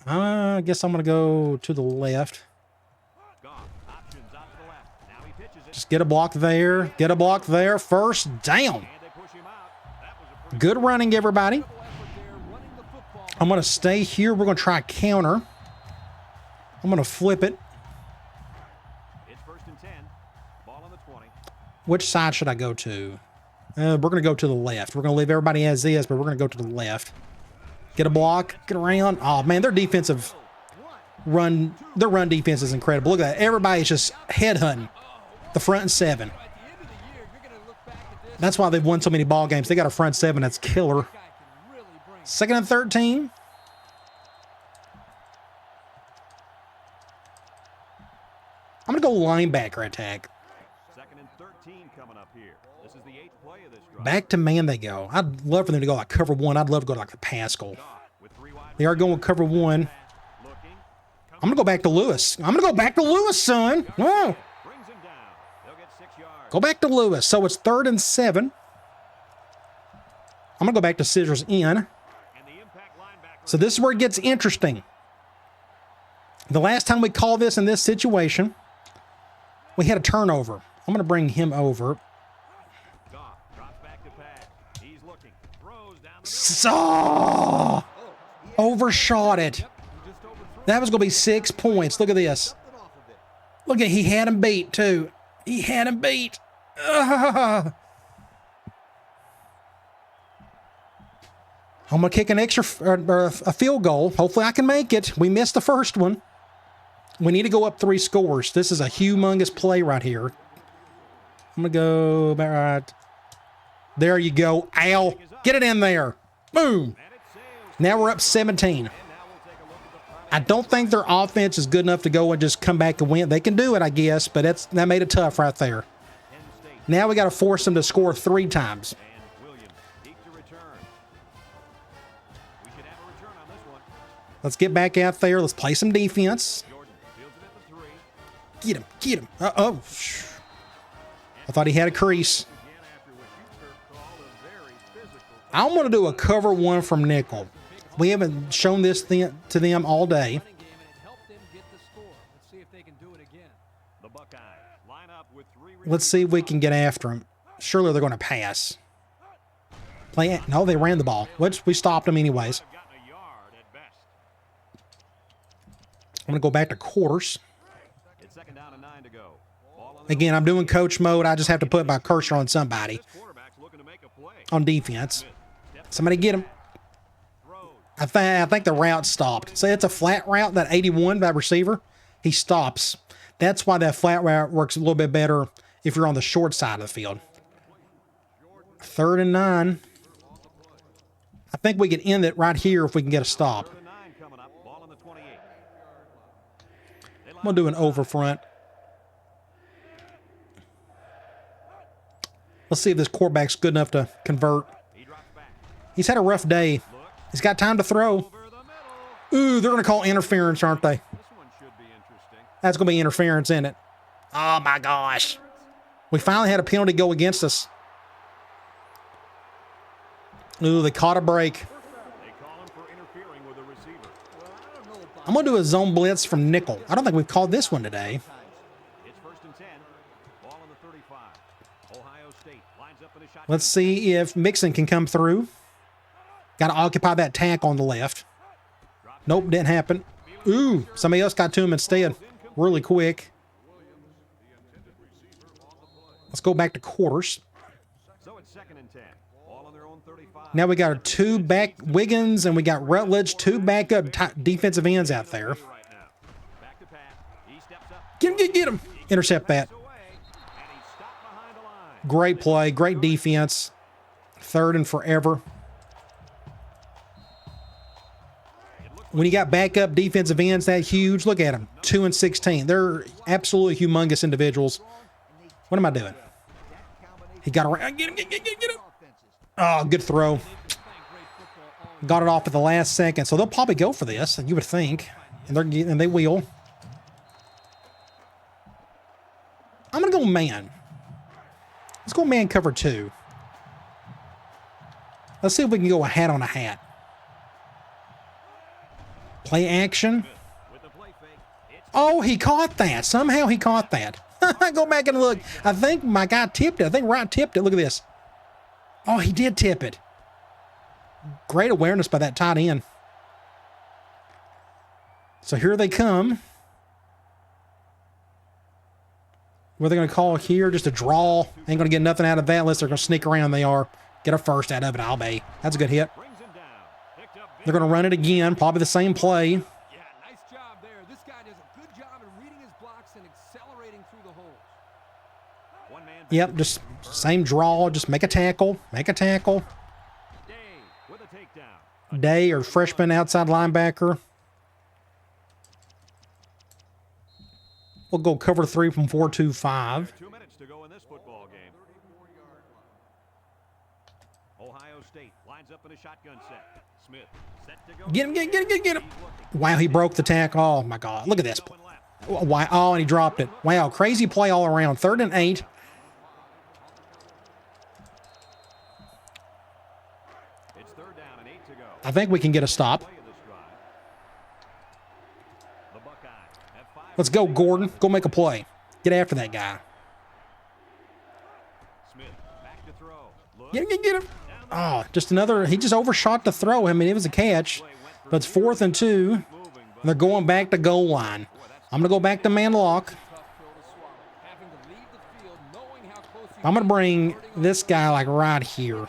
I guess I'm going to go to the left. Just get a block there. Get a block there. First down. Good running, everybody. I'm going to stay here. We're going to try a counter. I'm going to flip it. It's 1st and 10. Ball on the 20. Which side should I go to? We're going to go to the left. We're going to leave everybody as is, but we're going to go to the left. Get a block. Get around. Oh, man, their defensive run, their run defense is incredible. Look at that. Everybody's just headhunting the front 7. That's why they've won so many ball games. They got a front 7 that's killer. 2nd and 13. I'm going to go linebacker attack. 2nd and 13 coming up here. This is the 8th play of this drive. Back to man they go. I'd love for them to go like cover 1. I'd love to go like the Pascal. They are going with cover 1. I'm going to go back to Lewis. I'm going to go back to Lewis, son. Whoa. Go back to Lewis. So it's 3rd and 7. I'm going to go back to scissors in. So this is where it gets interesting. The last time we called this in this situation, we had a turnover. I'm going to bring him over. So overshot it. That was going to be 6 points. Look at this. Look at, he had him beat too. He had him beat. I'm going to kick an extra, a field goal. Hopefully I can make it. We missed the first one. We need to go up 3 scores. This is a humongous play right here. I'm going to go back right. There you go. Ow. Get it in there. Boom. Now we're up 17. I don't think their offense is good enough to go and just come back and win. They can do it, I guess, but that made it tough right there. Now we got to force them to score 3 times. Let's get back out there. Let's play some defense. Get him. Get him. Uh-oh. I thought he had a crease. I'm going to do a cover 1 from nickel. We haven't shown this to them all day. Let's see if we can get after them. Surely they're going to pass. No, they ran the ball. We stopped them anyways. I'm going to go back to quarters. Again, I'm doing coach mode. I just have to put my cursor on somebody. On defense. Somebody get him. I think the route stopped. So it's a flat route, that 81, that receiver. He stops. That's why that flat route works a little bit better if you're on the short side of the field. 3rd and 9. I think we can end it right here if we can get a stop. I'm going to do an over front. Let's see if this quarterback's good enough to convert. He's had a rough day. He's got time to throw. Ooh, they're going to call interference, aren't they? That's going to be interference, isn't it? Oh, my gosh. We finally had a penalty go against us. Ooh, they caught a break. I'm going to do a zone blitz from nickel. I don't think we've called this one today. Let's see if Mixon can come through. Got to occupy that tack on the left. Nope, didn't happen. Ooh, somebody else got to him instead. Really quick. Let's go back to quarters. Now we got our 2 back Wiggins, and we got Rutledge, 2 backup defensive ends out there. Get him. Intercept that. Great play, great defense. 3rd and forever. When you got backup defensive ends that huge, look at them. 2 and 16. They're absolutely humongous individuals. What am I doing? He got around. Get him. Oh, good throw. Got it off at the last second. So they'll probably go for this, you would think. And they will. I'm going to go man. Let's go man cover 2. Let's see if we can go a hat on a hat. Play action. Oh, he caught that. Somehow he caught that. Go back and look. I think my guy tipped it. I think Wright tipped it. Look at this. Oh, he did tip it. Great awareness by that tight end. So here they come. What are they going to call here? Just a draw. Ain't going to get nothing out of that unless they're going to sneak around. They are. Get a first out of it, I'll be. That's a good hit. They're going to run it again. Probably the same play. Yeah, nice job there. This guy does a good job of reading his blocks and accelerating through the holes. Yep, just same draw. Just make a tackle. Make a tackle. Day or freshman outside linebacker. We'll go cover 3 from 4-2-5. 2 minutes to go in this football game. Ohio State lines up in a shotgun set. Smith set to go. Get him. Wow, he broke the tackle. Oh, my God. Look at this. Wow. Oh, and he dropped it. Wow, crazy play all around. 3rd and 8. It's 3rd down and 8 to go. I think we can get a stop. Let's go, Gordon. Go make a play. Get after that guy. Smith back to throw. Get him. Oh, just another. He just overshot the throw. I mean, it was a catch. But it's 4th and 2. And they're going back to goal line. I'm going to go back to man lock. I'm going to bring this guy like right here.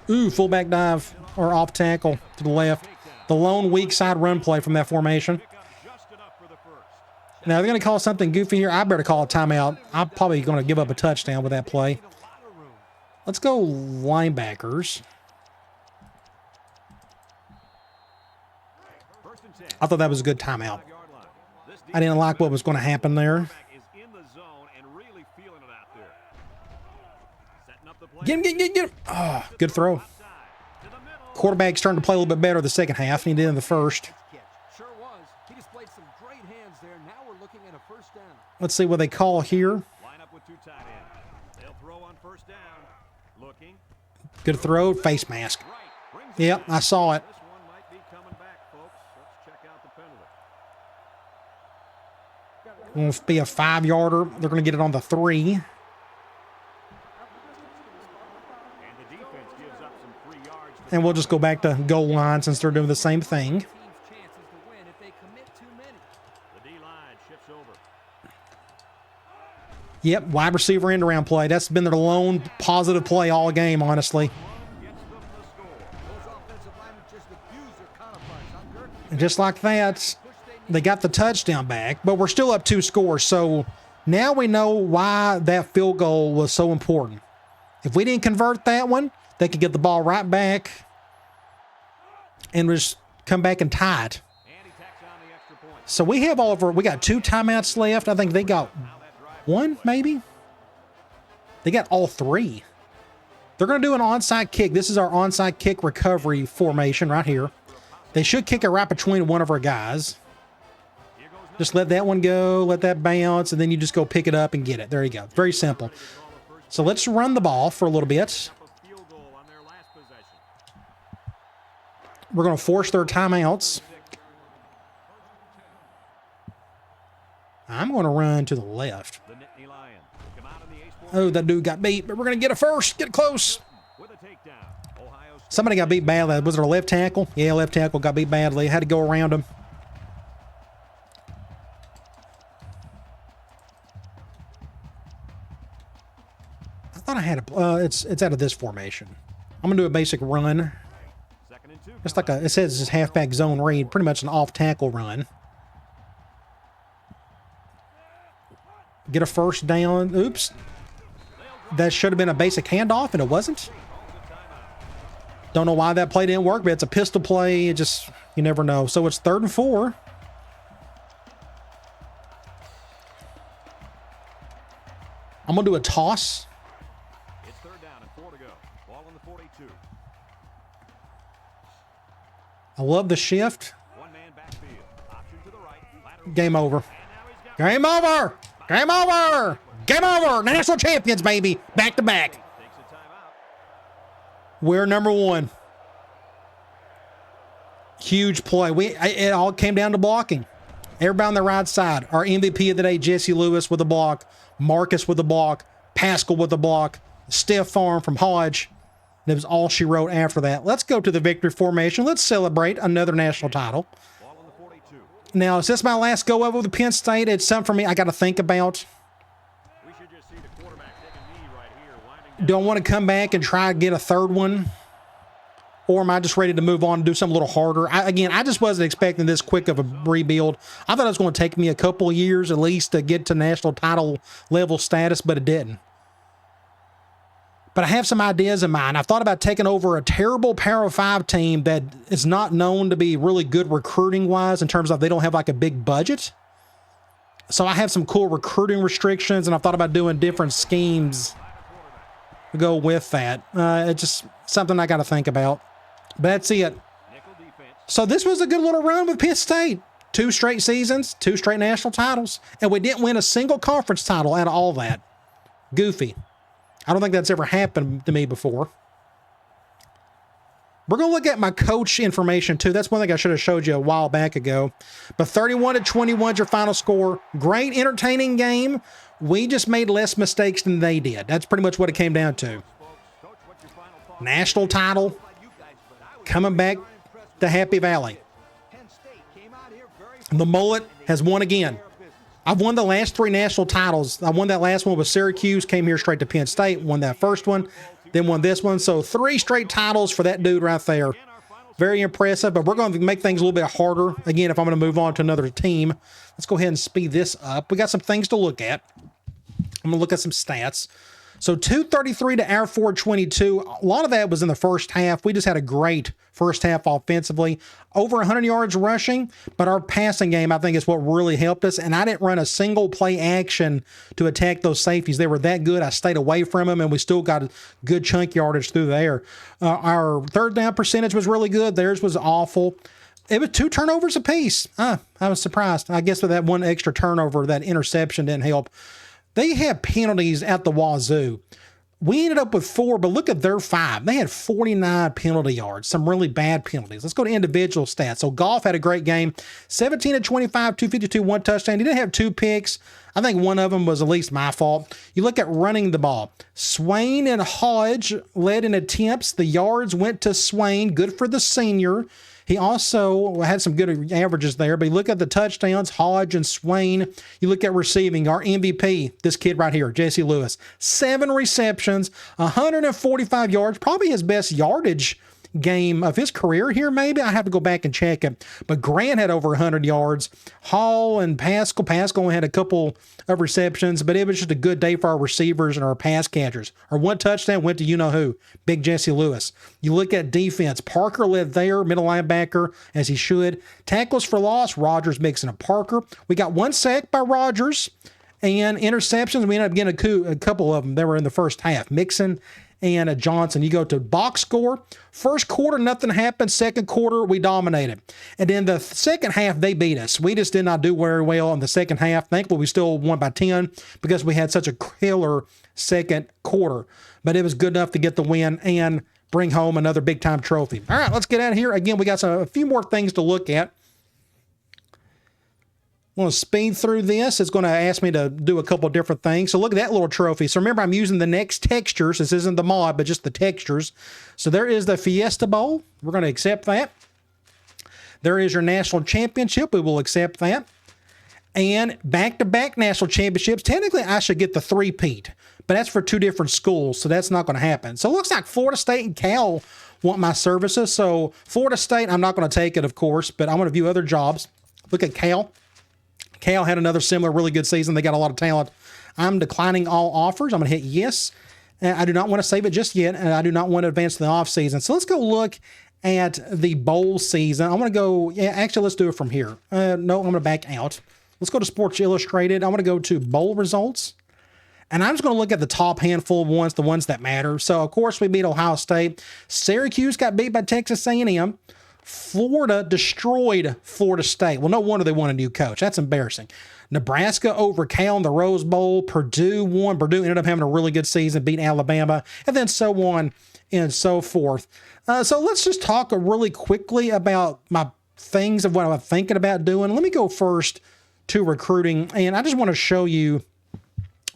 Ooh, fullback dive or off tackle to the left. The lone weak side run play from that formation. Now, they're going to call something goofy here. I better call a timeout. I'm probably going to give up a touchdown with that play. Let's go linebackers. I thought that was a good timeout. I didn't like what was going to happen there. Get him. Oh, good throw. Quarterback's starting to play a little bit better the second half than he did in the first. Sure was. He displayed some great hands there. Now we're looking at a first down. Let's see what they call here. Line up with 2 tight ends. They'll throw on first down. Looking. Good throw, face mask. Yep, I saw it. This one might be coming back, folks. Let's check out the penalty. It'll be a 5-yarder. They're going to get it on the 3. And we'll just go back to goal line since they're doing the same thing. Team's chances to win if they commit too many. The D-line shifts over. Yep, wide receiver end around play. That's been their lone positive play all game, honestly. Gets them the score. Those offensive linemen just abuse their counterparts, huh, Kirk? And just like that, they got the touchdown back, but we're still up 2 scores. So now we know why that field goal was so important. If we didn't convert that one, they could get the ball right back and just come back and tie it. And he tacks on the extra point. So we got 2 timeouts left. I think they got 1, maybe. They got all 3. They're going to do an onside kick. This is our onside kick recovery formation right here. They should kick it right between one of our guys. Just let that one go, let that bounce, and then you just go pick it up and get it. There you go. Very simple. So let's run the ball for a little bit. Field goal on their last possession. We're going to force their timeouts. I'm going to run to the left. The Nittany Lions come out in the ace Oh, that dude got beat, but we're going to get it first. Get close. with a takedown. Ohio State. Somebody got beat badly. Was it a left tackle? Yeah, left tackle got beat badly. Had to go around him. I thought I had a... it's out of this formation. I'm going to do a basic run. 2nd and 2. Just like it says it's halfback zone read. Pretty much an off-tackle run. Get a first down. Oops. That should have been a basic handoff, and it wasn't. Don't know why that play didn't work, but it's a pistol play. It just, you never know. So it's 3rd and 4. I'm going to do a toss. It's 3rd down and 4 to go. Ball on the 42. I love the shift. One man backfield. Option to the right. Lateral. Game over. And now he's got Game over. Game over. Game over. National champions, baby. Back to back. takes a timeout. We're number 1. Huge play. It all came down to blocking. Everybody on the right side. Our MVP of the day, Jesse Lewis with a block. Marcus with a block. Pascal with a block. Steph Farm from Hodge. That was all she wrote after that. Let's go to the victory formation. Let's celebrate another national title. Ball on the 42. Now, is this my last go over with Penn State? It's something for me I got to think about. We should just see the quarterback take a knee right here. Winding Do I want to come back and try to get a 3rd one? Or am I just ready to move on and do something a little harder? I just wasn't expecting this quick of a rebuild. I thought it was going to take me a couple of years at least to get to national title level status, but it didn't. But I have some ideas in mind. I've thought about taking over a terrible Power 5 team that is not known to be really good recruiting-wise in terms of they don't have like a big budget. So I have some cool recruiting restrictions, and I've thought about doing different schemes to go with that. It's just something I got to think about. But that's it. nickel defense. So this was a good little run with Penn State. 2 straight seasons, 2 straight national titles, and we didn't win a single conference title out of all that. Goofy. I don't think that's ever happened to me before. We're going to look at my coach information, too. That's one thing I should have showed you a while back ago. But 31-21 is your final score. Great, entertaining game. We just made less mistakes than they did. That's pretty much what it came down to. National title. Coming back to Happy Valley. The mullet has won again. I've won the last 3 national titles. I won that last one with Syracuse, came here straight to Penn State, won that first one, then won this one. So 3 straight titles for that dude right there. Very impressive, but we're going to make things a little bit harder. Again, if I'm going to move on to another team, let's go ahead and speed this up. We got some things to look at. I'm going to look at some stats. So 233 to our 422. A lot of that was in the first half. We just had a great first half offensively. Over 100 yards rushing, but our passing game, I think, is what really helped us. And I didn't run a single play action to attack those safeties. They were that good. I stayed away from them, and we still got a good chunk yardage through there. Our third down percentage was really good. Theirs was awful. It was 2 turnovers apiece. I was surprised. I guess with that one extra turnover, that interception didn't help. They had penalties at the wazoo. We ended up with 4, but look at their 5. They had 49 penalty yards, some really bad penalties. Let's go to individual stats. So Goff had a great game, 17 of 25, 252, 1 touchdown. He didn't have 2 picks. I think one of them was at least my fault. You look at running the ball. Swain and Hodge led in attempts. The yards went to Swain. Good for the senior. He also had some good averages there, but you look at the touchdowns, Hodge and Swain. You look at receiving, our MVP, this kid right here, Jesse Lewis, 7 receptions, 145 yards, probably his best yardage game of his career here, maybe. I have to go back and check it. But Grant had over 100 yards. Hall and Pascal only had a couple of receptions, but it was just a good day for our receivers and our pass catchers. Our 1 touchdown went to you-know-who, Big Jesse Lewis. You look at defense. Parker led there, middle linebacker, as he should. Tackles for loss, Rogers, Mixon, and Parker. We got 1 sack by Rogers, and interceptions, we ended up getting a couple of them that were in the first half. Mixon and Johnson. You go to box score. First quarter, nothing happened. Second quarter, we dominated. And then the second half, they beat us. We just did not do very well in the second half. Thankfully, we still won by 10 because we had such a killer second quarter. But it was good enough to get the win and bring home another big-time trophy. All right, let's get out of here. Again, we got a few more things to look at. I'm going to speed through this. It's going to ask me to do a couple different things. So look at that little trophy. So remember, I'm using the next textures. This isn't the mod, but just the textures. So there is the Fiesta Bowl. We're going to accept that. There is your national championship. We will accept that. And back-to-back national championships. Technically, I should get the 3-peat, but that's for 2 different schools, so that's not going to happen. So it looks like Florida State and Cal want my services. So Florida State, I'm not going to take it, of course, but I want to view other jobs. Look at Cal. Cal had another similar really good season. They got a lot of talent. I'm declining all offers. I'm going to hit yes. I do not want to save it just yet, and I do not want to advance to the offseason. So let's go look at the bowl season. I want to go, actually, let's do it from here. No, I'm going to back out. Let's go to Sports Illustrated. I want to go to bowl results. And I'm just going to look at the top handful of ones, the ones that matter. So, of course, we beat Ohio State. Syracuse got beat by Texas A&M. Florida destroyed Florida State. Well, no wonder they want a new coach. That's embarrassing. Nebraska over Cal in the Rose Bowl. Purdue won. Purdue ended up having a really good season, beat Alabama, and then so on and so forth. So let's just talk really quickly about my things of what I'm thinking about doing. Let me go first to recruiting, and I just want to show you.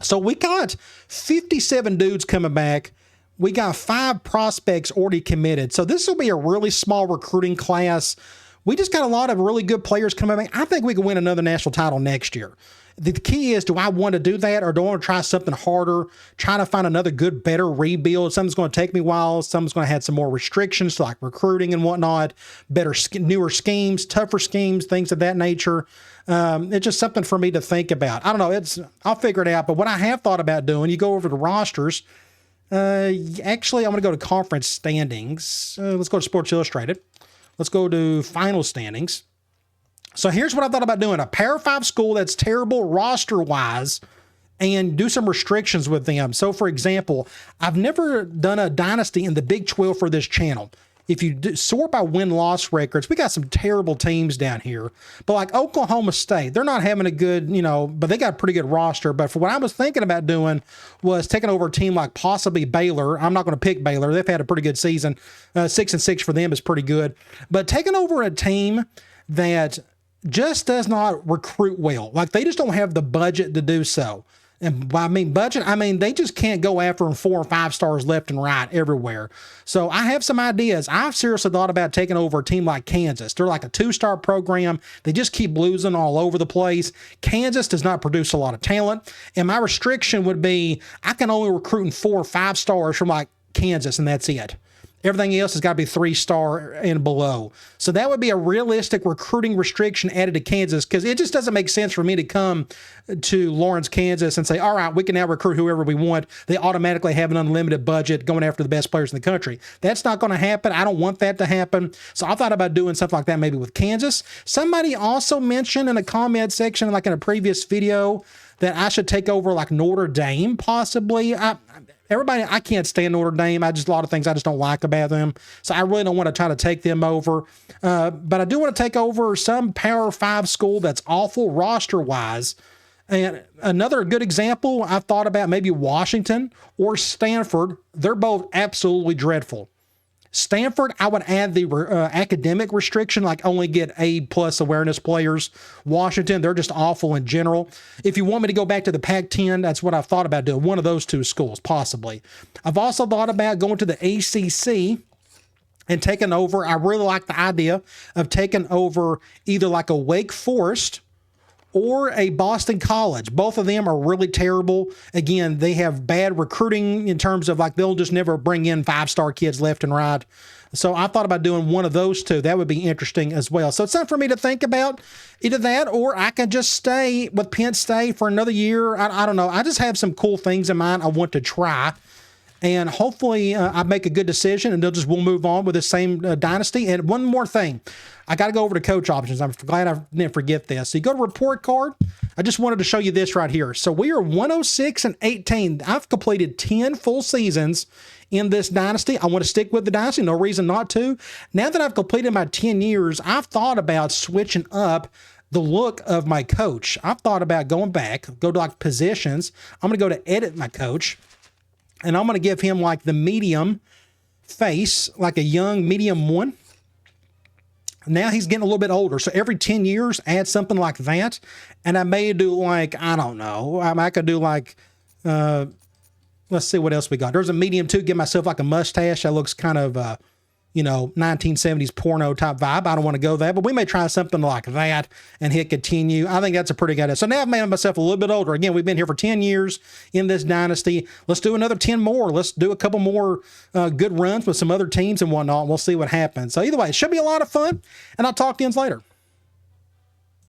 So we got 57 dudes coming back. We got 5 prospects already committed. So this will be a really small recruiting class. We just got a lot of really good players coming back. I think we can win another national title next year. The key is, do I want to do that, or do I want to try something harder, trying to find another good, better rebuild? Something's going to take me a while. Something's going to have some more restrictions, like recruiting and whatnot, better, newer schemes, tougher schemes, things of that nature. It's just something for me to think about. I don't know. I'll figure it out. But what I have thought about doing, you go over the rosters. Actually, I'm going to go to conference standings. Let's go to Sports Illustrated. Let's go to final standings. So here's what I thought about doing. A Power 5 school that's terrible roster-wise and do some restrictions with them. So, for example, I've never done a Dynasty in the Big 12 for this channel. If you sort by win-loss records, we got some terrible teams down here. But like Oklahoma State, they're not having a good, but they got a pretty good roster. But for what I was thinking about doing was taking over a team like possibly Baylor. I'm not going to pick Baylor. They've had a pretty good season. 6-6 for them is pretty good. But taking over a team that just does not recruit well. Like they just don't have the budget to do so. And by budget, they just can't go after them 4 or 5 stars left and right everywhere. So I have some ideas. I've seriously thought about taking over a team like Kansas. They're like a 2-star program. They just keep losing all over the place. Kansas does not produce a lot of talent. And my restriction would be I can only recruit in 4 or 5 stars from like Kansas, and that's it. Everything else has got to be 3-star and below. So that would be a realistic recruiting restriction added to Kansas, because it just doesn't make sense for me to come to Lawrence, Kansas and say, all right, we can now recruit whoever we want. They automatically have an unlimited budget going after the best players in the country. That's not going to happen. I don't want that to happen. So I thought about doing something like that maybe with Kansas. Somebody also mentioned in a comment section, like in a previous video, that I should take over like Notre Dame, possibly. I can't stand Notre Dame. A lot of things I just don't like about them. So I really don't want to try to take them over. But I do want to take over some Power 5 school that's awful roster-wise. And another good example, I thought about maybe Washington or Stanford. They're both absolutely dreadful. Stanford, I would add the academic restriction, like only get A+ awareness players. Washington, they're just awful in general. If you want me to go back to the Pac-10, that's what I've thought about doing. One of those two schools, possibly. I've also thought about going to the ACC and taking over. I really like the idea of taking over either like a Wake Forest or a Boston College. Both of them are really terrible. Again, they have bad recruiting in terms of like they'll just never bring in 5-star kids left and right. So I thought about doing one of those two. That would be interesting as well. So it's something for me to think about. Either that or I can just stay with Penn State for another year. I don't know. I just have some cool things in mind I want to try. And hopefully I make a good decision and we'll move on with the same dynasty. And one more thing. I got to go over to coach options. I'm glad I didn't forget this. So you go to report card. I just wanted to show you this right here. So we are 106-18. I've completed 10 full seasons in this dynasty. I want to stick with the dynasty. No reason not to. Now that I've completed my 10 years, I've thought about switching up the look of my coach. I've thought about going back, go to like positions. I'm going to go to edit my coach. And I'm going to give him like the medium face, like a young medium 1. Now he's getting a little bit older. So every 10 years, add something like that. And I may do like, I don't know. I could do like, let's see what else we got. There's a medium 2, give myself like a mustache. That looks kind of, 1970s porno type vibe. I don't want to go there, but we may try something like that and hit continue. I think that's a pretty good idea. So now I've made myself a little bit older. Again, we've been here for 10 years in this dynasty. Let's do another 10 more. Let's do a couple more good runs with some other teams and whatnot. And we'll see what happens. So either way, it should be a lot of fun, and I'll talk to you later.